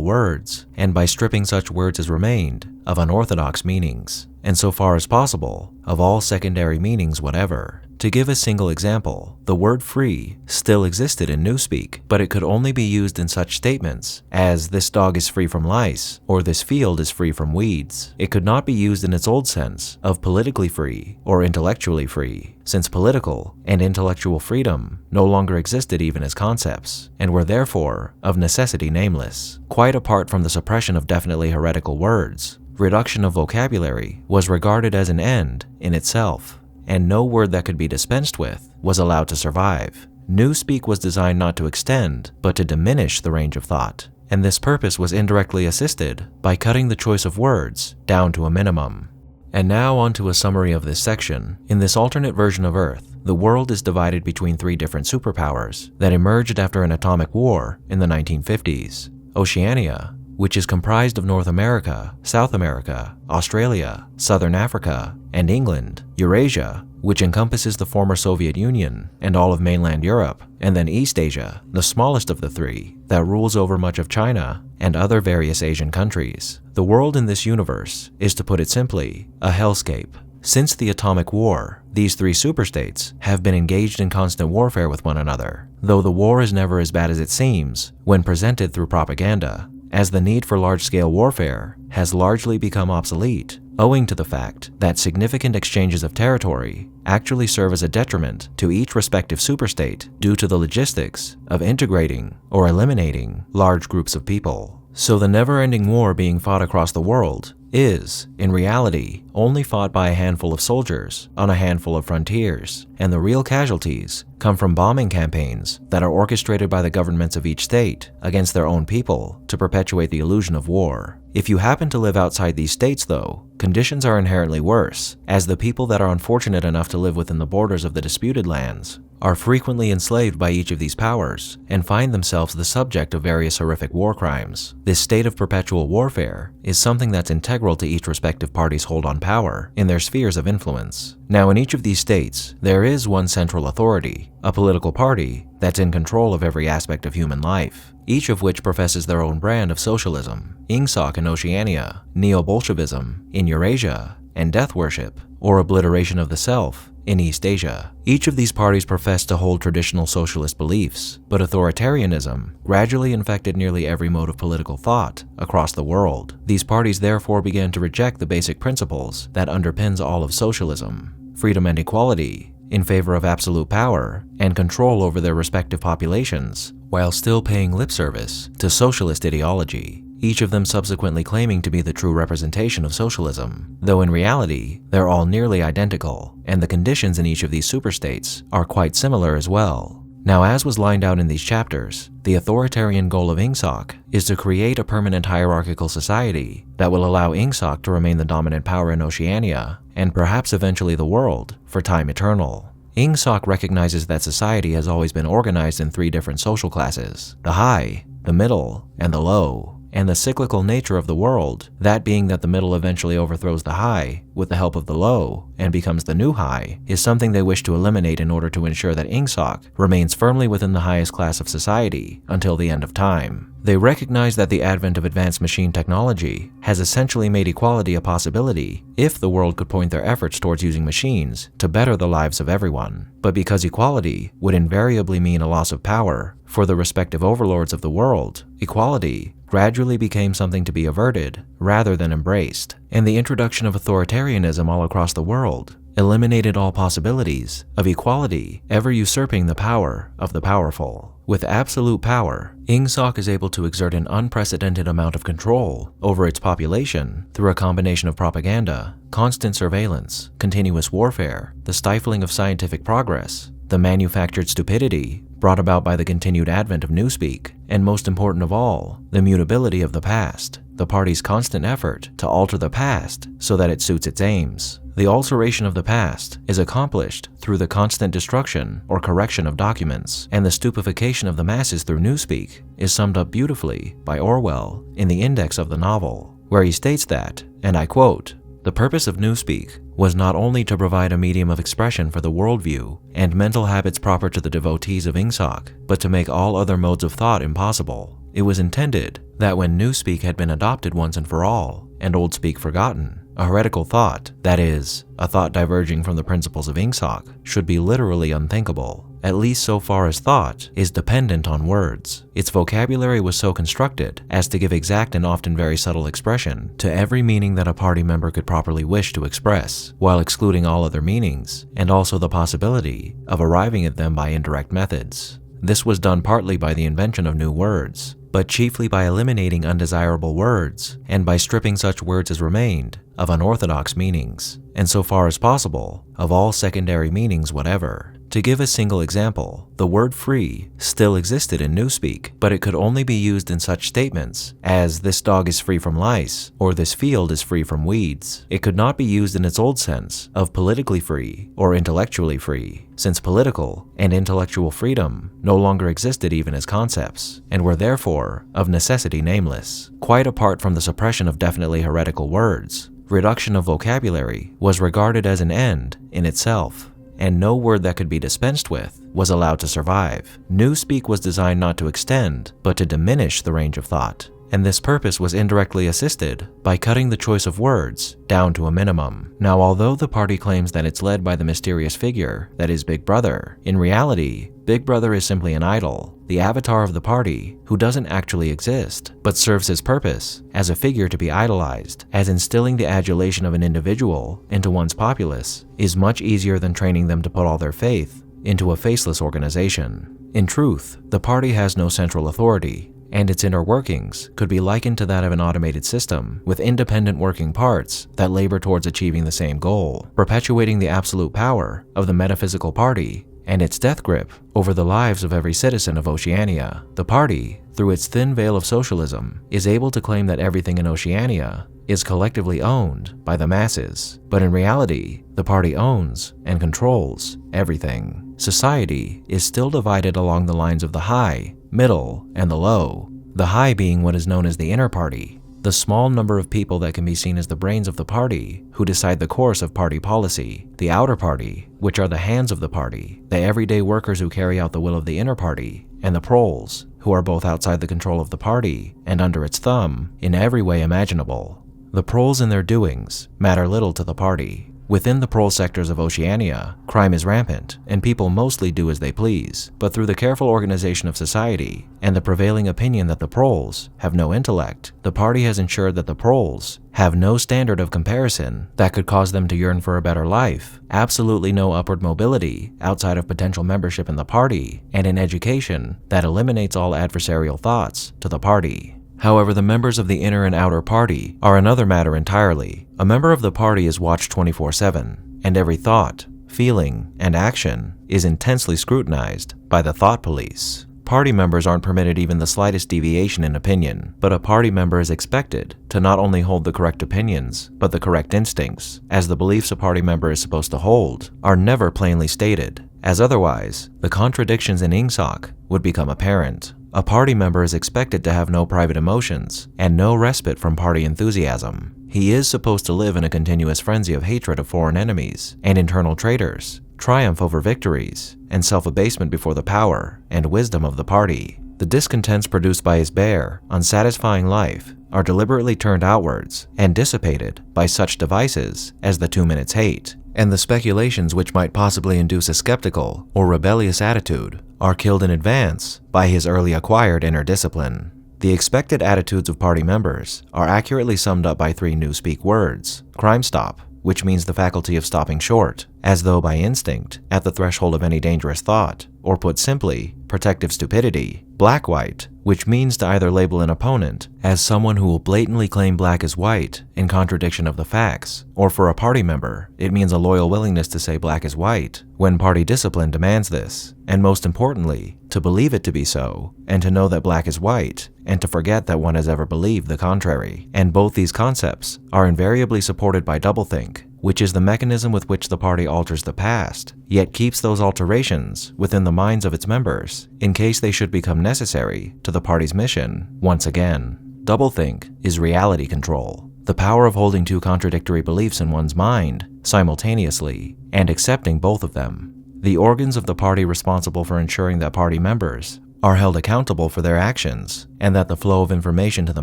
words, and by stripping such words as remained of unorthodox meanings, and so far as possible, of all secondary meanings whatever. To give a single example, the word free still existed in Newspeak, but it could only be used in such statements as "this dog is free from lice" or "this field is free from weeds." It could not be used in its old sense of politically free or intellectually free, since political and intellectual freedom no longer existed even as concepts, and were therefore of necessity nameless. Quite apart from the suppression of definitely heretical words, reduction of vocabulary was regarded as an end in itself, and no word that could be dispensed with was allowed to survive. Newspeak was designed not to extend, but to diminish the range of thought, and this purpose was indirectly assisted by cutting the choice of words down to a minimum. And now on to a summary of this section. In this alternate version of Earth, the world is divided between three different superpowers that emerged after an atomic war in the 1950s. Oceania, which is comprised of North America, South America, Australia, Southern Africa, and England. Eurasia, which encompasses the former Soviet Union and all of mainland Europe, and then East Asia, the smallest of the three, that rules over much of China and other various Asian countries. The world in this universe is, to put it simply, a hellscape. Since the atomic war, these three superstates have been engaged in constant warfare with one another, though the war is never as bad as it seems when presented through propaganda, as the need for large-scale warfare has largely become obsolete, owing to the fact that significant exchanges of territory actually serve as a detriment to each respective superstate due to the logistics of integrating or eliminating large groups of people. So the never-ending war being fought across the world is, in reality, only fought by a handful of soldiers on a handful of frontiers, and the real casualties come from bombing campaigns that are orchestrated by the governments of each state against their own people to perpetuate the illusion of war. If you happen to live outside these states, though, conditions are inherently worse, as the people that are unfortunate enough to live within the borders of the disputed lands are frequently enslaved by each of these powers and find themselves the subject of various horrific war crimes. This state of perpetual warfare is something that's integral to each respective party's hold on power in their spheres of influence. Now, in each of these states, there is one central authority, a political party that's in control of every aspect of human life, each of which professes their own brand of socialism: INGSOC in Oceania, Neo-Bolshevism in Eurasia, and death worship, or obliteration of the self, in East Asia. Each of these parties profess to hold traditional socialist beliefs, but authoritarianism gradually infected nearly every mode of political thought across the world. These parties therefore began to reject the basic principles that underpins all of socialism: freedom and equality, in favor of absolute power and control over their respective populations, while still paying lip service to socialist ideology, each of them subsequently claiming to be the true representation of socialism, though in reality, they're all nearly identical, and the conditions in each of these superstates are quite similar as well. Now, as was lined out in these chapters, the authoritarian goal of INGSOC is to create a permanent hierarchical society that will allow INGSOC to remain the dominant power in Oceania, and perhaps eventually the world, for time eternal. INGSOC recognizes that society has always been organized in three different social classes: the high, the middle, and the low. And the cyclical nature of the world, that being that the middle eventually overthrows the high with the help of the low and becomes the new high, is something they wish to eliminate in order to ensure that INGSOC remains firmly within the highest class of society until the end of time. They recognize that the advent of advanced machine technology has essentially made equality a possibility if the world could point their efforts towards using machines to better the lives of everyone. But because equality would invariably mean a loss of power for the respective overlords of the world, equality gradually became something to be averted rather than embraced, and the introduction of authoritarianism all across the world eliminated all possibilities of equality ever usurping the power of the powerful. With absolute power, INGSOC is able to exert an unprecedented amount of control over its population through a combination of propaganda, constant surveillance, continuous warfare, the stifling of scientific progress, the manufactured stupidity brought about by the continued advent of newspeak, and most important of all, the mutability of the past, the party's constant effort to alter the past so that it suits its aims. The alteration of the past is accomplished through the constant destruction or correction of documents, and the stupefaction of the masses through newspeak is summed up beautifully by Orwell in the index of the novel, where he states that, and I quote, "The purpose of newspeak was not only to provide a medium of expression for the worldview and mental habits proper to the devotees of INGSOC, but to make all other modes of thought impossible. It was intended that when newspeak had been adopted once and for all, and old speak forgotten, a heretical thought, that is, a thought diverging from the principles of INGSOC, should be literally unthinkable, at least so far as thought is dependent on words. Its vocabulary was so constructed as to give exact and often very subtle expression to every meaning that a party member could properly wish to express, while excluding all other meanings, and also the possibility of arriving at them by indirect methods. This was done partly by the invention of new words, but chiefly by eliminating undesirable words and by stripping such words as remained of unorthodox meanings, and so far as possible, of all secondary meanings whatever. To give a single example, the word free still existed in newspeak, but it could only be used in such statements as "this dog is free from lice" or "this field is free from weeds." It could not be used in its old sense of politically free or intellectually free, since political and intellectual freedom no longer existed even as concepts, and were therefore of necessity nameless. Quite apart from the suppression of definitely heretical words, reduction of vocabulary was regarded as an end in itself, and no word that could be dispensed with was allowed to survive. Newspeak was designed not to extend, but to diminish the range of thought, and this purpose was indirectly assisted by cutting the choice of words down to a minimum. Now, although the party claims that it's led by the mysterious figure that is Big Brother, in reality, Big Brother is simply an idol, the avatar of the party, who doesn't actually exist, but serves his purpose as a figure to be idolized, as instilling the adulation of an individual into one's populace is much easier than training them to put all their faith into a faceless organization. In truth, the party has no central authority. and its inner workings could be likened to that of an automated system with independent working parts that labor towards achieving the same goal, perpetuating the absolute power of the metaphysical party and its death grip over the lives of every citizen of Oceania. The party, through its thin veil of socialism, is able to claim that everything in Oceania is collectively owned by the masses, but in reality, the party owns and controls everything. Society is still divided along the lines of the high, middle, and the low, the high being what is known as the inner party, the small number of people that can be seen as the brains of the party who decide the course of party policy, the outer party, which are the hands of the party, the everyday workers who carry out the will of the inner party, and the proles, who are both outside the control of the party and under its thumb in every way imaginable. The proles and their doings matter little to the party. Within the prole sectors of Oceania, crime is rampant, and people mostly do as they please, but through the careful organization of society and the prevailing opinion that the proles have no intellect, the party has ensured that the proles have no standard of comparison that could cause them to yearn for a better life, absolutely no upward mobility outside of potential membership in the party, and an education that eliminates all adversarial thoughts to the party. However, the members of the inner and outer party are another matter entirely. A member of the party is watched 24/7, and every thought, feeling, and action is intensely scrutinized by the thought police. Party members aren't permitted even the slightest deviation in opinion, but a party member is expected to not only hold the correct opinions, but the correct instincts, as the beliefs a party member is supposed to hold are never plainly stated, as otherwise, the contradictions in INGSOC would become apparent. A party member is expected to have no private emotions and no respite from party enthusiasm. He is supposed to live in a continuous frenzy of hatred of foreign enemies and internal traitors, triumph over victories, and self-abasement before the power and wisdom of the party. The discontents produced by his bare, unsatisfying life are deliberately turned outwards and dissipated by such devices as the 2 minutes hate, and the speculations which might possibly induce a skeptical or rebellious attitude are killed in advance by his early acquired inner discipline. The expected attitudes of party members are accurately summed up by 3 newspeak words: crime stop, which means the faculty of stopping short, as though by instinct, at the threshold of any dangerous thought, or put simply, protective stupidity; black-white, which means to either label an opponent as someone who will blatantly claim black as white in contradiction of the facts, or for a party member, it means a loyal willingness to say black is white when party discipline demands this, and most importantly, to believe it to be so, and to know that black is white, and to forget that one has ever believed the contrary. And both these concepts are invariably supported by doublethink, which is the mechanism with which the party alters the past, yet keeps those alterations within the minds of its members in case they should become necessary to the party's mission once again. Doublethink is reality control, the power of holding 2 contradictory beliefs in one's mind simultaneously and accepting both of them. The organs of the party responsible for ensuring that party members are held accountable for their actions and that the flow of information to the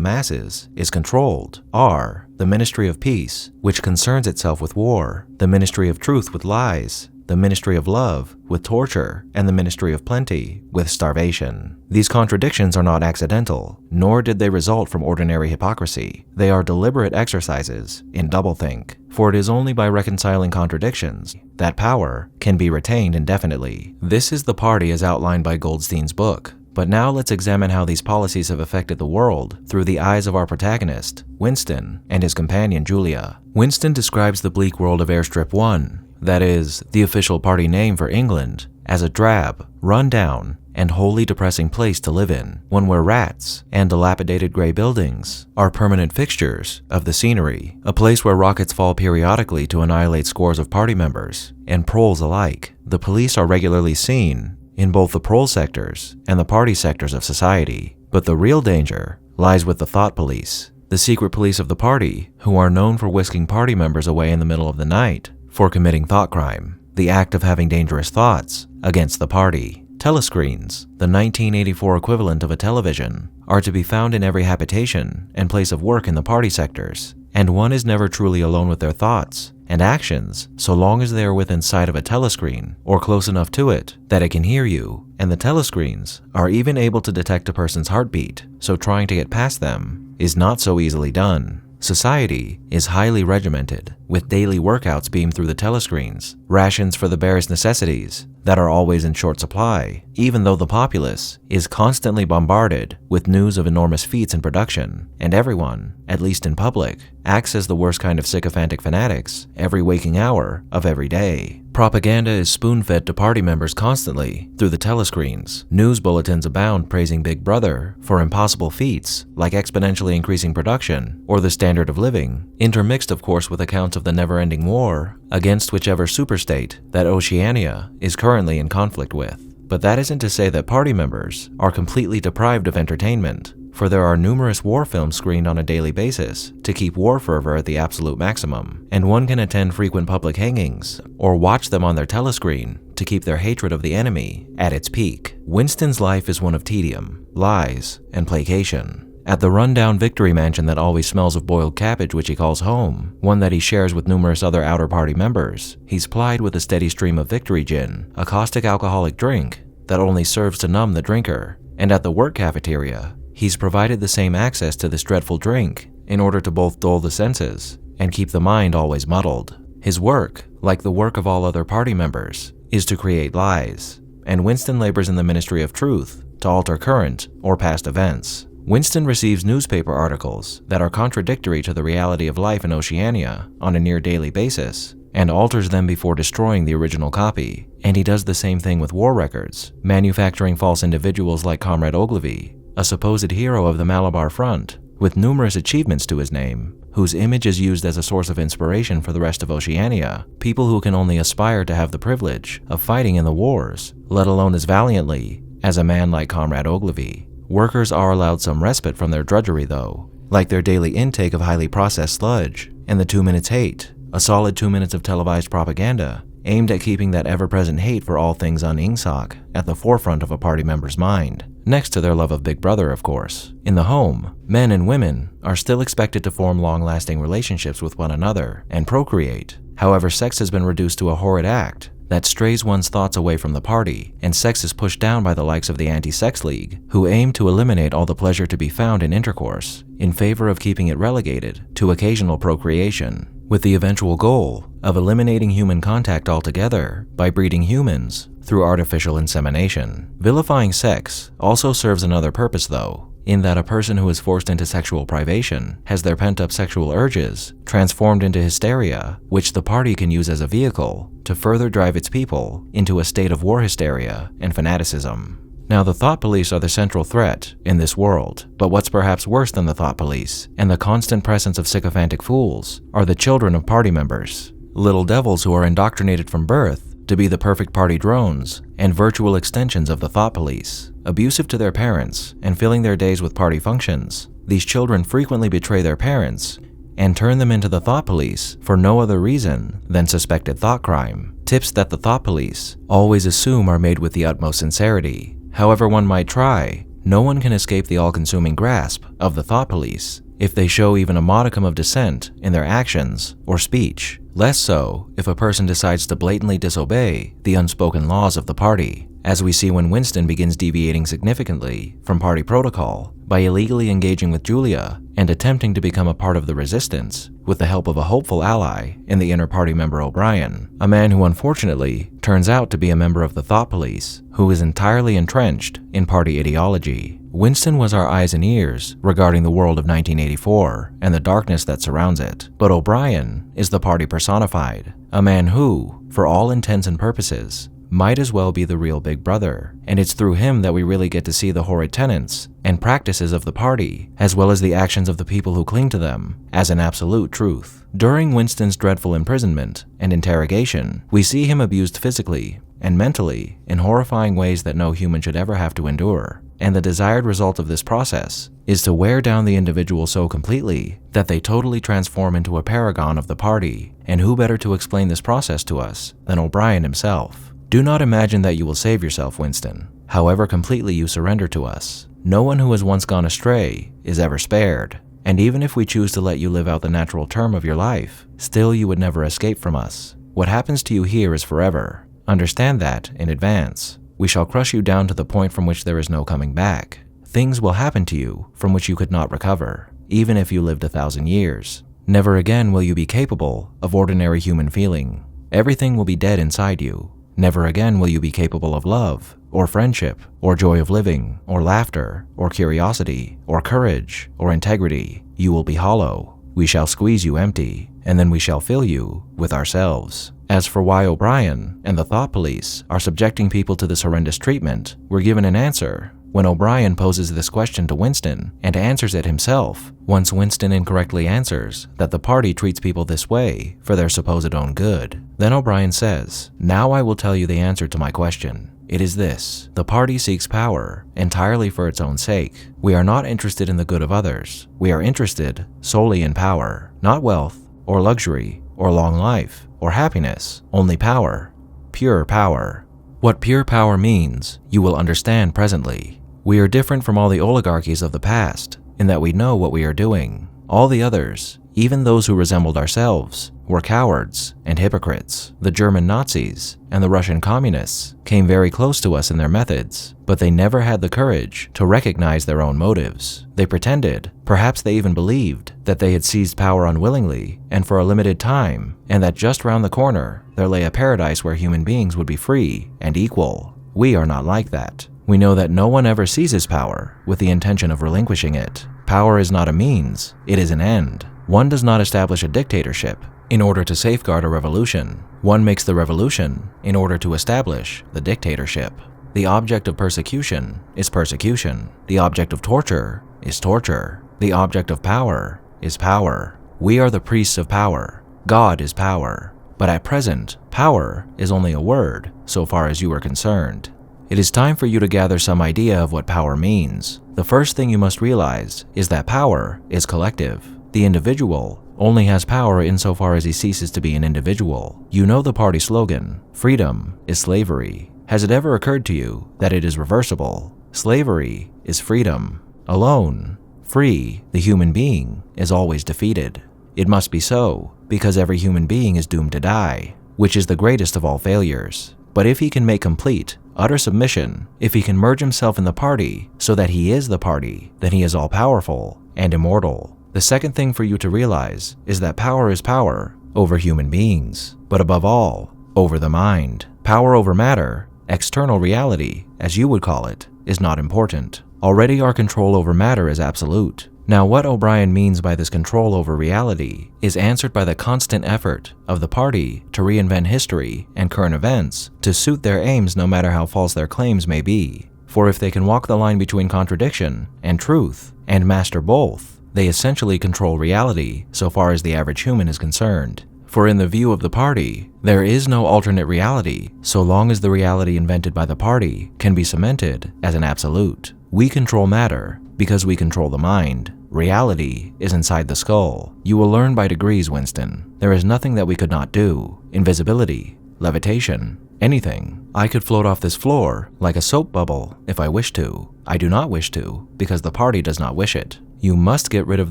masses is controlled are the Ministry of Peace, which concerns itself with war, the Ministry of Truth with lies, the Ministry of Love with torture, and the Ministry of Plenty with starvation. These contradictions are not accidental, nor did they result from ordinary hypocrisy. They are deliberate exercises in doublethink, for it is only by reconciling contradictions that power can be retained indefinitely. This is the party as outlined by Goldstein's book. But now let's examine how these policies have affected the world through the eyes of our protagonist, Winston, and his companion, Julia. Winston describes the bleak world of Airstrip 1, that is, the official party name for England, as a drab, run-down, and wholly depressing place to live in, one where rats and dilapidated gray buildings are permanent fixtures of the scenery, a place where rockets fall periodically to annihilate scores of party members and proles alike. The police are regularly seen in both the prole sectors and the party sectors of society. But the real danger lies with the thought police, the secret police of the party, who are known for whisking party members away in the middle of the night for committing thought crime, the act of having dangerous thoughts against the party. Telescreens, the 1984 equivalent of a television, are to be found in every habitation and place of work in the party sectors, and one is never truly alone with their thoughts and actions so long as they are within sight of a telescreen or close enough to it that it can hear you, and the telescreens are even able to detect a person's heartbeat, so trying to get past them is not so easily done. Society is highly regimented, with daily workouts beamed through the telescreens, rations for the barest necessities, that are always in short supply, even though the populace is constantly bombarded with news of enormous feats in production, and everyone, at least in public, acts as the worst kind of sycophantic fanatics every waking hour of every day. Propaganda is spoon-fed to party members constantly through the telescreens. News bulletins abound praising Big Brother for impossible feats like exponentially increasing production or the standard of living, intermixed of course with accounts of the never-ending war against whichever superstate that Oceania is currently in conflict with. But that isn't to say that party members are completely deprived of entertainment, for there are numerous war films screened on a daily basis to keep war fervor at the absolute maximum, and one can attend frequent public hangings or watch them on their telescreen to keep their hatred of the enemy at its peak. Winston's life is one of tedium, lies, and placation. At the rundown Victory Mansion that always smells of boiled cabbage which he calls home, one that he shares with numerous other outer party members, he's plied with a steady stream of Victory Gin, a caustic alcoholic drink that only serves to numb the drinker. And at the work cafeteria, he's provided the same access to this dreadful drink in order to both dull the senses and keep the mind always muddled. His work, like the work of all other party members, is to create lies, and Winston labors in the Ministry of Truth to alter current or past events. Winston receives newspaper articles that are contradictory to the reality of life in Oceania on a near daily basis, and alters them before destroying the original copy. And he does the same thing with war records, manufacturing false individuals like Comrade Ogilvy, a supposed hero of the Malabar Front, with numerous achievements to his name, whose image is used as a source of inspiration for the rest of Oceania, people who can only aspire to have the privilege of fighting in the wars, let alone as valiantly as a man like Comrade Ogilvy. Workers are allowed some respite from their drudgery though, like their daily intake of highly processed sludge, and the 2 minutes hate, a solid 2 minutes of televised propaganda, aimed at keeping that ever-present hate for all things un-INGSOC at the forefront of a party member's mind, next to their love of Big Brother of course. In the home, men and women are still expected to form long-lasting relationships with one another and procreate. However, sex has been reduced to a horrid act that strays one's thoughts away from the party, and sex is pushed down by the likes of the Anti-Sex League, who aim to eliminate all the pleasure to be found in intercourse, in favor of keeping it relegated to occasional procreation, with the eventual goal of eliminating human contact altogether by breeding humans through artificial insemination. Vilifying sex also serves another purpose though, in that a person who is forced into sexual privation has their pent-up sexual urges transformed into hysteria, which the party can use as a vehicle to further drive its people into a state of war hysteria and fanaticism. Now, the thought police are the central threat in this world, but what's perhaps worse than the thought police and the constant presence of sycophantic fools are the children of party members, little devils who are indoctrinated from birth to be the perfect party drones and virtual extensions of the thought police. Abusive to their parents and filling their days with party functions, these children frequently betray their parents and turn them into the thought police for no other reason than suspected thought crime. Tips that the thought police always assume are made with the utmost sincerity. However one might try, no one can escape the all-consuming grasp of the thought police if they show even a modicum of dissent in their actions or speech. Less so if a person decides to blatantly disobey the unspoken laws of the party, as we see when Winston begins deviating significantly from party protocol by illegally engaging with Julia and attempting to become a part of the resistance with the help of a hopeful ally in the inner party member O'Brien, a man who unfortunately turns out to be a member of the thought police who is entirely entrenched in party ideology. Winston was our eyes and ears regarding the world of 1984 and the darkness that surrounds it, but O'Brien is the party personified, a man who, for all intents and purposes, might as well be the real Big Brother, and it's through him that we really get to see the horrid tenets and practices of the party, as well as the actions of the people who cling to them, as an absolute truth. During Winston's dreadful imprisonment and interrogation, we see him abused physically and mentally in horrifying ways that no human should ever have to endure, and the desired result of this process is to wear down the individual so completely that they totally transform into a paragon of the party. And who better to explain this process to us than O'Brien himself? Do not imagine that you will save yourself, Winston, however completely you surrender to us. No one who has once gone astray is ever spared, and even if we choose to let you live out the natural term of your life, still you would never escape from us. What happens to you here is forever. Understand that in advance. We shall crush you down to the point from which there is no coming back. Things will happen to you from which you could not recover, even if you lived 1,000 years. Never again will you be capable of ordinary human feeling. Everything will be dead inside you. Never again will you be capable of love, or friendship, or joy of living, or laughter, or curiosity, or courage, or integrity. You will be hollow. We shall squeeze you empty, and then we shall fill you with ourselves. As for why O'Brien and the thought police are subjecting people to this horrendous treatment, we're given an answer when O'Brien poses this question to Winston and answers it himself. Once Winston incorrectly answers that the party treats people this way for their supposed own good, then O'Brien says, "Now I will tell you the answer to my question. It is this: the party seeks power entirely for its own sake. We are not interested in the good of others. We are interested solely in power, not wealth, or luxury, or long life, or happiness, only power, pure power." What pure power means, you will understand presently. We are different from all the oligarchies of the past in that we know what we are doing. All the others, even those who resembled ourselves, were cowards and hypocrites. The German Nazis and the Russian communists came very close to us in their methods, but they never had the courage to recognize their own motives. They pretended, perhaps they even believed, that they had seized power unwillingly and for a limited time, and that just round the corner there lay a paradise where human beings would be free and equal. We are not like that. We know that no one ever seizes power with the intention of relinquishing it. Power is not a means, it is an end. One does not establish a dictatorship in order to safeguard a revolution. One makes the revolution in order to establish the dictatorship. The object of persecution is persecution. The object of torture is torture. The object of power is power. We are the priests of power. God is power. But at present, power is only a word so far as you are concerned. It is time for you to gather some idea of what power means. The first thing you must realize is that power is collective. The individual only has power insofar as he ceases to be an individual. You know the party slogan, "Freedom is slavery." Has it ever occurred to you that it is reversible? Slavery is freedom. Alone, free, the human being is always defeated. It must be so, because every human being is doomed to die, which is the greatest of all failures. But if he can make complete, utter submission, if he can merge himself in the party so that he is the party, then he is all-powerful and immortal. The second thing for you to realize is that power is power over human beings, but above all, over the mind. Power over matter, external reality, as you would call it, is not important. Already our control over matter is absolute. Now what O'Brien means by this control over reality is answered by the constant effort of the party to reinvent history and current events to suit their aims no matter how false their claims may be. For if they can walk the line between contradiction and truth and master both, they essentially control reality so far as the average human is concerned. For in the view of the party, there is no alternate reality so long as the reality invented by the party can be cemented as an absolute. We control matter because we control the mind. Reality is inside the skull. You will learn by degrees, Winston. There is nothing that we could not do. Invisibility, levitation, anything. I could float off this floor like a soap bubble if I wish to. I do not wish to because the party does not wish it. You must get rid of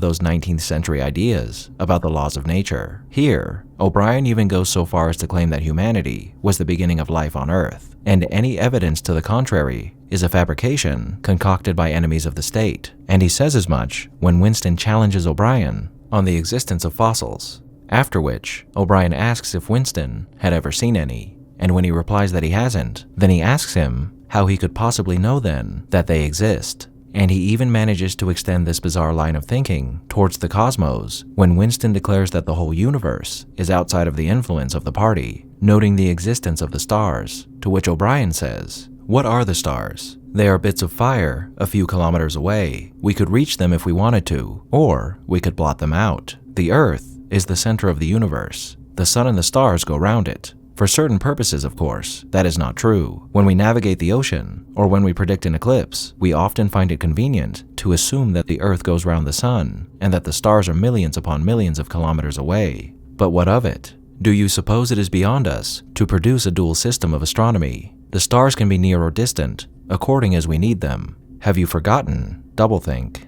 those 19th century ideas about the laws of nature. Here, O'Brien even goes so far as to claim that humanity was the beginning of life on Earth, and any evidence to the contrary is a fabrication concocted by enemies of the state. And he says as much when Winston challenges O'Brien on the existence of fossils, after which O'Brien asks if Winston had ever seen any, and when he replies that he hasn't, then he asks him how he could possibly know then that they exist. And he even manages to extend this bizarre line of thinking towards the cosmos when Winston declares that the whole universe is outside of the influence of the party, noting the existence of the stars, to which O'Brien says, "What are the stars? They are bits of fire a few kilometers away. We could reach them if we wanted to, or we could blot them out. The Earth is the center of the universe. The sun and the stars go round it. For certain purposes, of course, that is not true. When we navigate the ocean, or when we predict an eclipse, we often find it convenient to assume that the Earth goes round the sun, and that the stars are millions upon millions of kilometers away. But what of it? Do you suppose it is beyond us to produce a dual system of astronomy? The stars can be near or distant, according as we need them. Have you forgotten doublethink?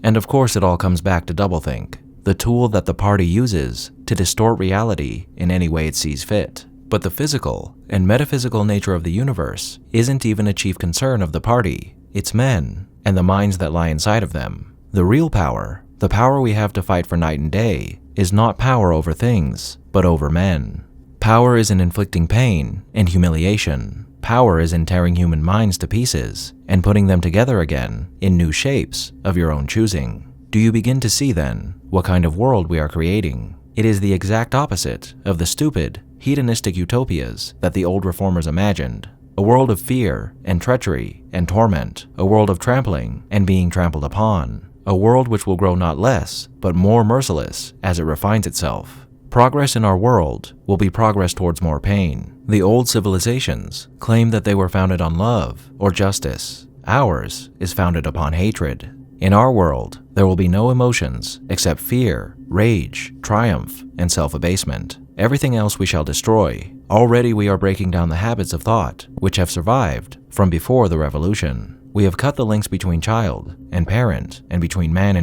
And of course it all comes back to doublethink, the tool that the party uses to distort reality in any way it sees fit. But the physical and metaphysical nature of the universe isn't even a chief concern of the party. It's men and the minds that lie inside of them. The real power, the power we have to fight for night and day, is not power over things, but over men. Power is in inflicting pain and humiliation. Power is in tearing human minds to pieces and putting them together again in new shapes of your own choosing. Do you begin to see then what kind of world we are creating? It is the exact opposite of the stupid, hedonistic utopias that the old reformers imagined. A world of fear and treachery and torment, a world of trampling and being trampled upon, a world which will grow not less, but more merciless as it refines itself. Progress in our world will be progress towards more pain. The old civilizations claimed that they were founded on love or justice. Ours is founded upon hatred. In our world, there will be no emotions except fear, rage, triumph, and self-abasement. Everything else we shall destroy. Already we are breaking down the habits of thought which have survived from before the revolution. We have cut the links between child and parent, and between man,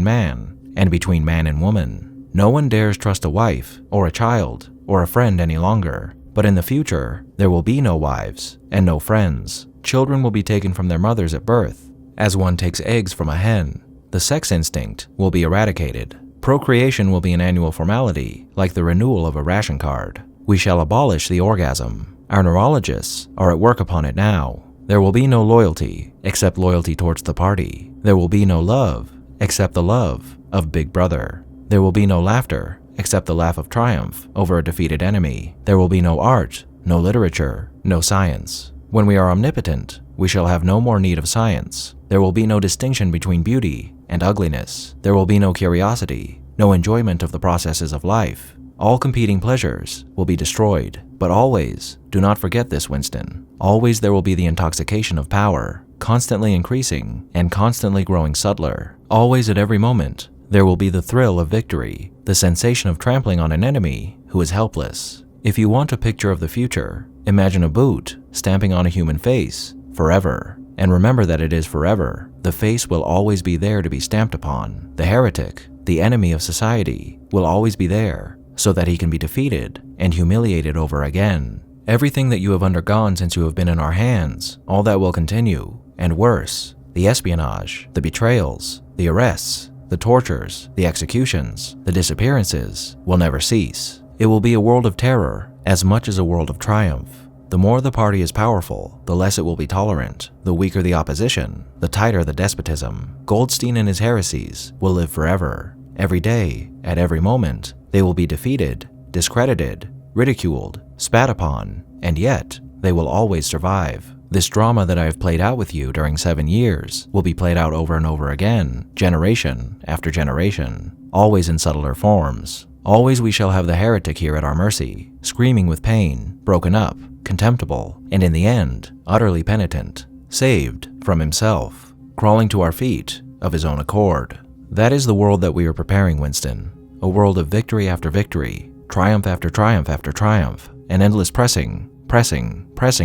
and between man and woman. No one dares trust a wife, or a child, or a friend any longer. But in the future, there will be no wives and no friends. Children will be taken from their mothers at birth, as one takes eggs from a hen. The sex instinct will be eradicated. Procreation will be an annual formality, like the renewal of a ration card. We shall abolish the orgasm. Our neurologists are at work upon it now. There will be no loyalty, except loyalty towards the party. There will be no love, except the love of Big Brother. There will be no laughter, except the laugh of triumph over a defeated enemy. There will be no art, no literature, no science. When we are omnipotent, we shall have no more need of science. There will be no distinction between beauty and ugliness. There will be no curiosity, no enjoyment of the processes of life. All competing pleasures will be destroyed. But always, do not forget this, Winston. Always there will be the intoxication of power, constantly increasing and constantly growing subtler. Always at every moment, there will be the thrill of victory, the sensation of trampling on an enemy who is helpless. If you want a picture of the future, imagine a boot stamping on a human face forever. And remember that it is forever. The face will always be there to be stamped upon. The heretic, the enemy of society, will always be there, so that he can be defeated and humiliated over again. Everything that you have undergone since you have been in our hands, all that will continue, and worse. The espionage, the betrayals, the arrests, the tortures, the executions, the disappearances will never cease. It will be a world of terror as much as a world of triumph. The more the party is powerful, the less it will be tolerant. The weaker the opposition, the tighter the despotism. Goldstein and his heresies will live forever. Every day, at every moment, they will be defeated, discredited, ridiculed, spat upon, and yet they will always survive. This drama that I have played out with you during 7 years will be played out over and over again, generation after generation, always in subtler forms. Always we shall have the heretic here at our mercy, screaming with pain, broken up, contemptible, and in the end, utterly penitent, saved from himself, crawling to our feet of his own accord. That is the world that we are preparing, Winston. A world of victory after victory, triumph after triumph after triumph, an endless pressing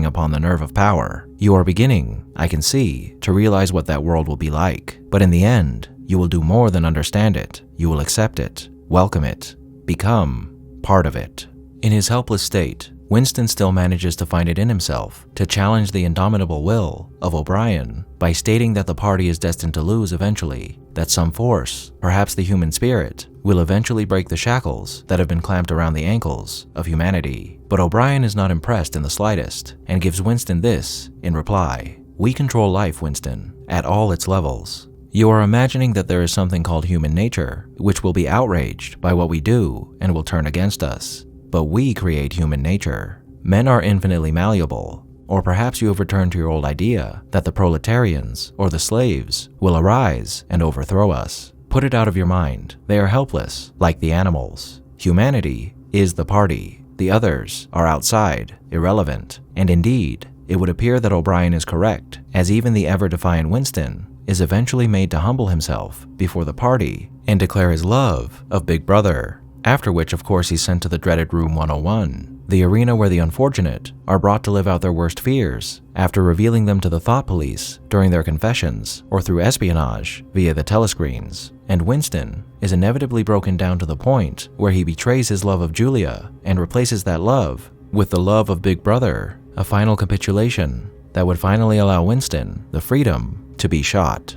upon the nerve of power. You are beginning, I can see, to realize what that world will be like. But in the end, you will do more than understand it. You will accept it, welcome it, become part of it. In his helpless state, Winston still manages to find it in himself to challenge the indomitable will of O'Brien by stating that the party is destined to lose eventually, that some force, perhaps the human spirit, will eventually break the shackles that have been clamped around the ankles of humanity. But O'Brien is not impressed in the slightest and gives Winston this in reply. We control life, Winston, at all its levels. You are imagining that there is something called human nature, which will be outraged by what we do and will turn against us. But we create human nature. Men are infinitely malleable. Or perhaps you have returned to your old idea that the proletarians or the slaves will arise and overthrow us. Put it out of your mind. They are helpless, like the animals. Humanity is the party. The others are outside, irrelevant. And indeed, it would appear that O'Brien is correct, as even the ever-defiant Winston is eventually made to humble himself before the party and declare his love of Big Brother. After which, of course, he's sent to the dreaded Room 101, the arena where the unfortunate are brought to live out their worst fears after revealing them to the thought police during their confessions or through espionage via the telescreens. And Winston is inevitably broken down to the point where he betrays his love of Julia and replaces that love with the love of Big Brother, a final capitulation that would finally allow Winston the freedom to be shot.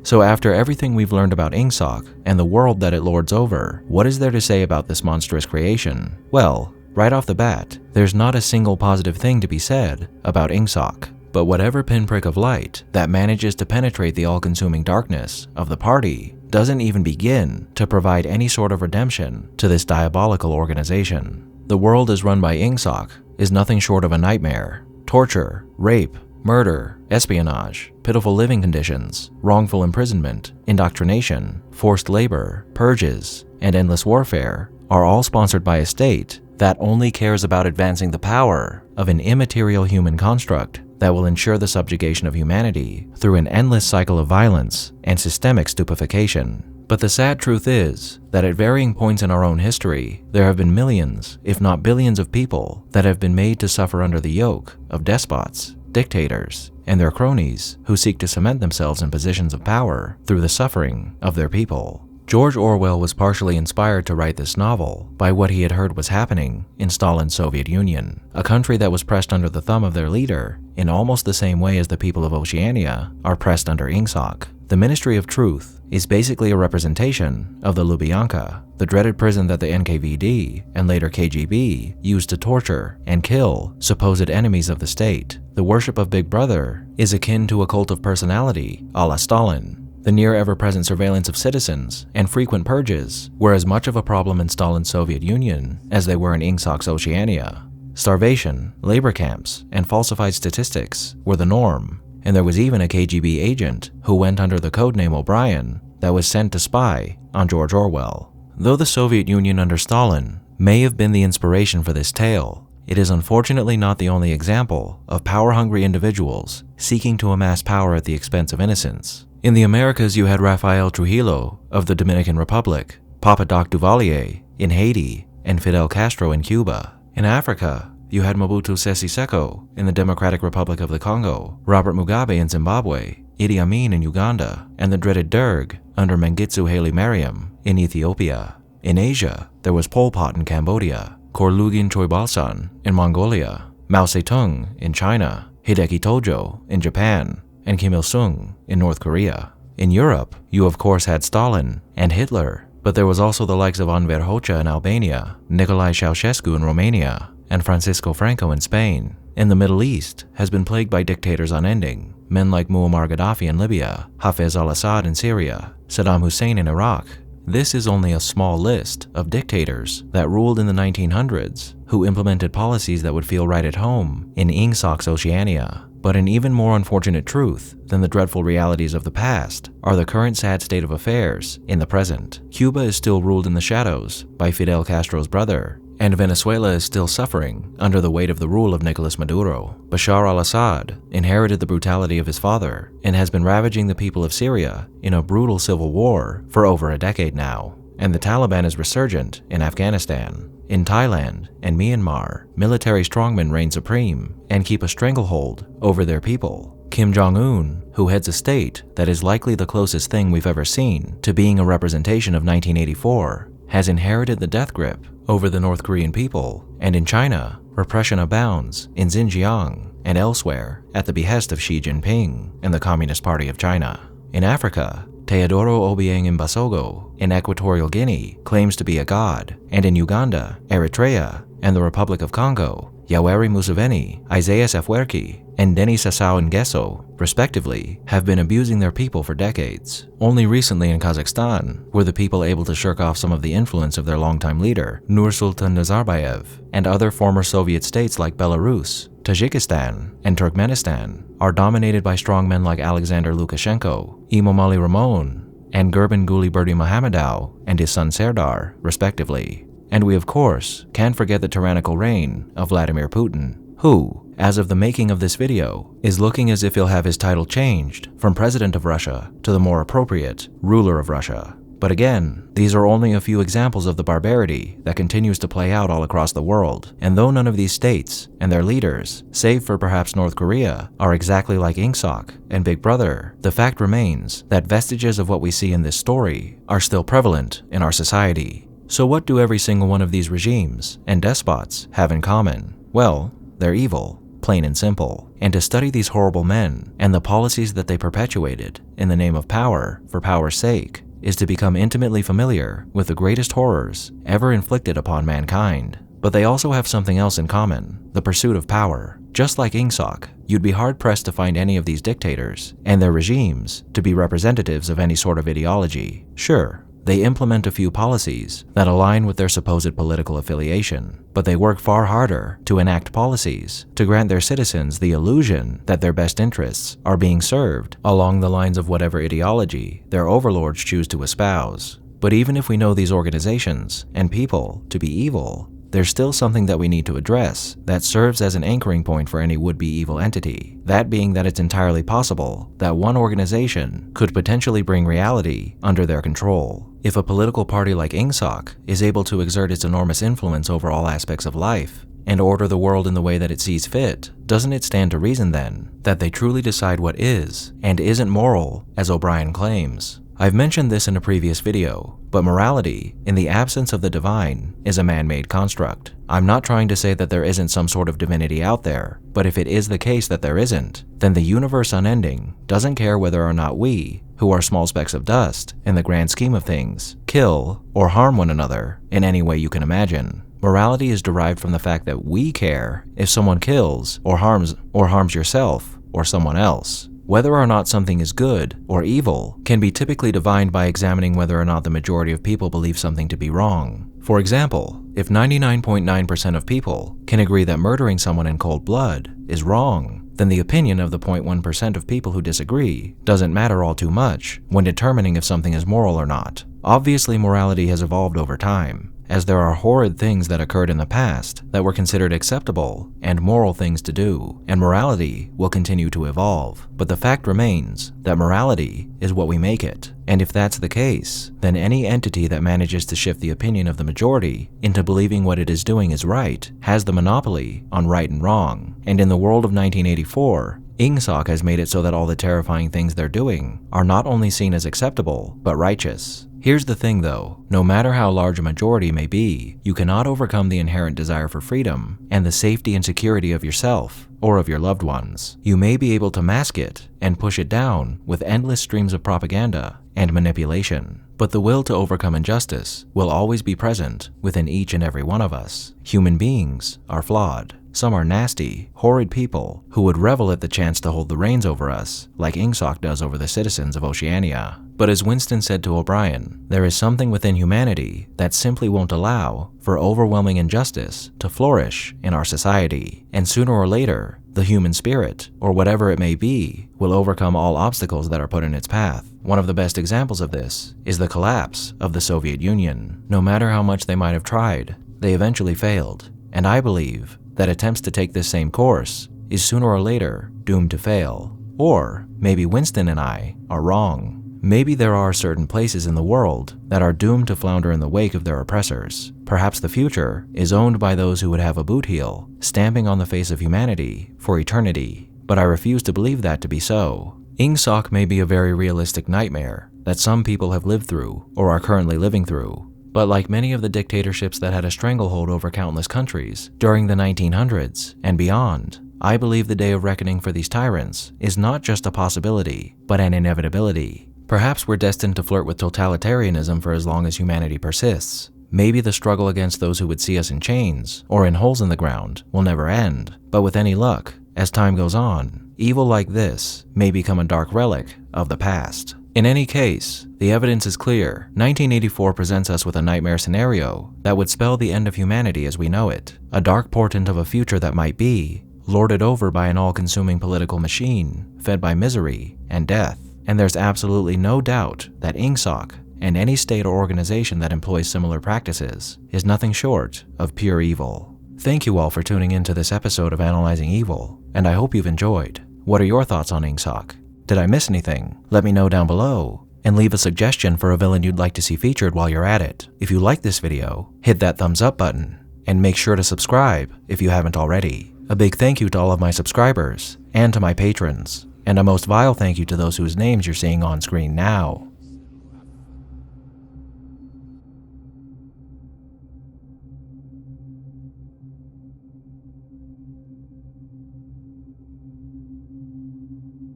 So after everything we've learned about INGSOC and the world that it lords over, what is there to say about this monstrous creation? Well, Right off the bat, there's not a single positive thing to be said about INGSOC. But whatever pinprick of light that manages to penetrate the all-consuming darkness of the party doesn't even begin to provide any sort of redemption to this diabolical organization. The world as run by INGSOC is nothing short of a nightmare. Torture, rape, murder, espionage, pitiful living conditions, wrongful imprisonment, indoctrination, forced labor, purges, and endless warfare are all sponsored by a state that only cares about advancing the power of an immaterial human construct that will ensure the subjugation of humanity through an endless cycle of violence and systemic stupefaction. But the sad truth is that at varying points in our own history, there have been millions, if not billions of people that have been made to suffer under the yoke of despots, dictators, and their cronies who seek to cement themselves in positions of power through the suffering of their people. George Orwell was partially inspired to write this novel by what he had heard was happening in Stalin's Soviet Union, a country that was pressed under the thumb of their leader in almost the same way as the people of Oceania are pressed under INGSOC. The Ministry of Truth is basically a representation of the Lubyanka, the dreaded prison that the NKVD and later KGB used to torture and kill supposed enemies of the state. The worship of Big Brother is akin to a cult of personality a la Stalin. The near ever-present surveillance of citizens and frequent purges were as much of a problem in Stalin's Soviet Union as they were in INGSOC's Oceania. Starvation, labor camps, and falsified statistics were the norm, and there was even a KGB agent who went under the codename O'Brien that was sent to spy on George Orwell. Though the Soviet Union under Stalin may have been the inspiration for this tale, it is unfortunately not the only example of power-hungry individuals seeking to amass power at the expense of innocence. In the Americas, you had Rafael Trujillo of the Dominican Republic, Papa Doc Duvalier in Haiti, and Fidel Castro in Cuba. In Africa, you had Mobutu Sese Seko in the Democratic Republic of the Congo, Robert Mugabe in Zimbabwe, Idi Amin in Uganda, and the dreaded Derg under Mengistu Haile Mariam in Ethiopia. In Asia, there was Pol Pot in Cambodia, Khorloogiin Choibalsan in Mongolia, Mao Zedong in China, Hideki Tojo in Japan, and Kim Il-sung in North Korea. In Europe, you of course had Stalin and Hitler, but there was also the likes of Enver Hoxha in Albania, Nicolae Ceausescu in Romania, and Francisco Franco in Spain. And the Middle East has been plagued by dictators unending, men like Muammar Gaddafi in Libya, Hafez al-Assad in Syria, Saddam Hussein in Iraq. This is only a small list of dictators that ruled in the 1900s who implemented policies that would feel right at home in INGSOC's Oceania. But an even more unfortunate truth than the dreadful realities of the past are the current sad state of affairs in the present. Cuba is still ruled in the shadows by Fidel Castro's brother, and Venezuela is still suffering under the weight of the rule of Nicolas Maduro. Bashar al-Assad inherited the brutality of his father and has been ravaging the people of Syria in a brutal civil war for over a decade now. And the Taliban is resurgent in Afghanistan. In Thailand and Myanmar, military strongmen reign supreme and keep a stranglehold over their people. Kim Jong-un, who heads a state that is likely the closest thing we've ever seen to being a representation of 1984, has inherited the death grip over the North Korean people. And in China, repression abounds in Xinjiang and elsewhere at the behest of Xi Jinping and the Communist Party of China. In Africa, Teodoro Obiang Mbasogo in Equatorial Guinea claims to be a god, and in Uganda, Eritrea, and the Republic of Congo, Yoweri Museveni, Isaias Afwerki, and Denis Sassou Nguesso, respectively, have been abusing their people for decades. Only recently in Kazakhstan were the people able to shirk off some of the influence of their longtime leader, Nursultan Nazarbayev, and other former Soviet states like Belarus, Tajikistan, and Turkmenistan are dominated by strongmen like Alexander Lukashenko, Emomali Rahmon, and Gurbanguly Berdimuhamedow and his son Serdar, respectively. And we of course can't forget the tyrannical reign of Vladimir Putin, who, as of the making of this video, is looking as if he'll have his title changed from President of Russia to the more appropriate Ruler of Russia. But again, these are only a few examples of the barbarity that continues to play out all across the world. And though none of these states and their leaders, save for perhaps North Korea, are exactly like INGSOC and Big Brother, the fact remains that vestiges of what we see in this story are still prevalent in our society. So what do every single one of these regimes and despots have in common? Well, they're evil, plain and simple. And to study these horrible men and the policies that they perpetuated in the name of power for power's sake is to become intimately familiar with the greatest horrors ever inflicted upon mankind. But they also have something else in common: the pursuit of power. Just like INGSOC, you'd be hard-pressed to find any of these dictators and their regimes to be representatives of any sort of ideology. Sure, they implement a few policies that align with their supposed political affiliation, but they work far harder to enact policies to grant their citizens the illusion that their best interests are being served along the lines of whatever ideology their overlords choose to espouse. But even if we know these organizations and people to be evil, there's still something that we need to address that serves as an anchoring point for any would-be evil entity. That being that it's entirely possible that one organization could potentially bring reality under their control. If a political party like INGSOC is able to exert its enormous influence over all aspects of life and order the world in the way that it sees fit, doesn't it stand to reason then that they truly decide what is and isn't moral, as O'Brien claims? I've mentioned this in a previous video, but morality, in the absence of the divine, is a man-made construct. I'm not trying to say that there isn't some sort of divinity out there, but if it is the case that there isn't, then the universe unending doesn't care whether or not we, who are small specks of dust in the grand scheme of things, kill or harm one another in any way you can imagine. Morality is derived from the fact that we care if someone kills or harms yourself or someone else. Whether or not something is good or evil can be typically divined by examining whether or not the majority of people believe something to be wrong. For example, if 99.9% of people can agree that murdering someone in cold blood is wrong, then the opinion of the 0.1% of people who disagree doesn't matter all too much when determining if something is moral or not. Obviously, morality has evolved over time, as there are horrid things that occurred in the past that were considered acceptable and moral things to do, and morality will continue to evolve. But the fact remains that morality is what we make it. And if that's the case, then any entity that manages to shift the opinion of the majority into believing what it is doing is right has the monopoly on right and wrong. And in the world of 1984, INGSOC has made it so that all the terrifying things they're doing are not only seen as acceptable, but righteous. Here's the thing though, no matter how large a majority may be, you cannot overcome the inherent desire for freedom and the safety and security of yourself or of your loved ones. You may be able to mask it and push it down with endless streams of propaganda and manipulation, but the will to overcome injustice will always be present within each and every one of us. Human beings are flawed. Some are nasty, horrid people who would revel at the chance to hold the reins over us, like INGSOC does over the citizens of Oceania. But as Winston said to O'Brien, there is something within humanity that simply won't allow for overwhelming injustice to flourish in our society. And sooner or later, the human spirit, or whatever it may be, will overcome all obstacles that are put in its path. One of the best examples of this is the collapse of the Soviet Union. No matter how much they might have tried, they eventually failed. And I believe that attempts to take this same course is sooner or later doomed to fail. Or maybe Winston and I are wrong. Maybe there are certain places in the world that are doomed to flounder in the wake of their oppressors. Perhaps the future is owned by those who would have a boot heel stamping on the face of humanity for eternity. But I refuse to believe that to be so. INGSOC may be a very realistic nightmare that some people have lived through or are currently living through. But like many of the dictatorships that had a stranglehold over countless countries during the 1900s and beyond, I believe the day of reckoning for these tyrants is not just a possibility, but an inevitability. Perhaps we're destined to flirt with totalitarianism for as long as humanity persists. Maybe the struggle against those who would see us in chains or in holes in the ground will never end. But with any luck, as time goes on, evil like this may become a dark relic of the past. In any case, the evidence is clear. 1984 presents us with a nightmare scenario that would spell the end of humanity as we know it, a dark portent of a future that might be lorded over by an all-consuming political machine fed by misery and death. And there's absolutely no doubt that INGSOC and any state or organization that employs similar practices is nothing short of pure evil. Thank you all for tuning in to this episode of Analyzing Evil, and I hope you've enjoyed. What are your thoughts on INGSOC? Did I miss anything? Let me know down below, and leave a suggestion for a villain you'd like to see featured while you're at it. If you like this video, hit that thumbs up button, and make sure to subscribe if you haven't already. A big thank you to all of my subscribers, and to my patrons, and a most vile thank you to those whose names you're seeing on screen now.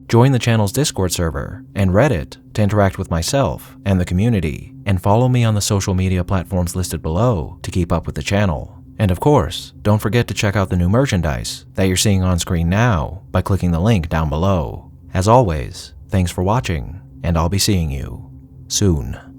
Join the channel's Discord server and Reddit to interact with myself and the community, and follow me on the social media platforms listed below to keep up with the channel. And of course, don't forget to check out the new merchandise that you're seeing on screen now by clicking the link down below. As always, thanks for watching, and I'll be seeing you soon.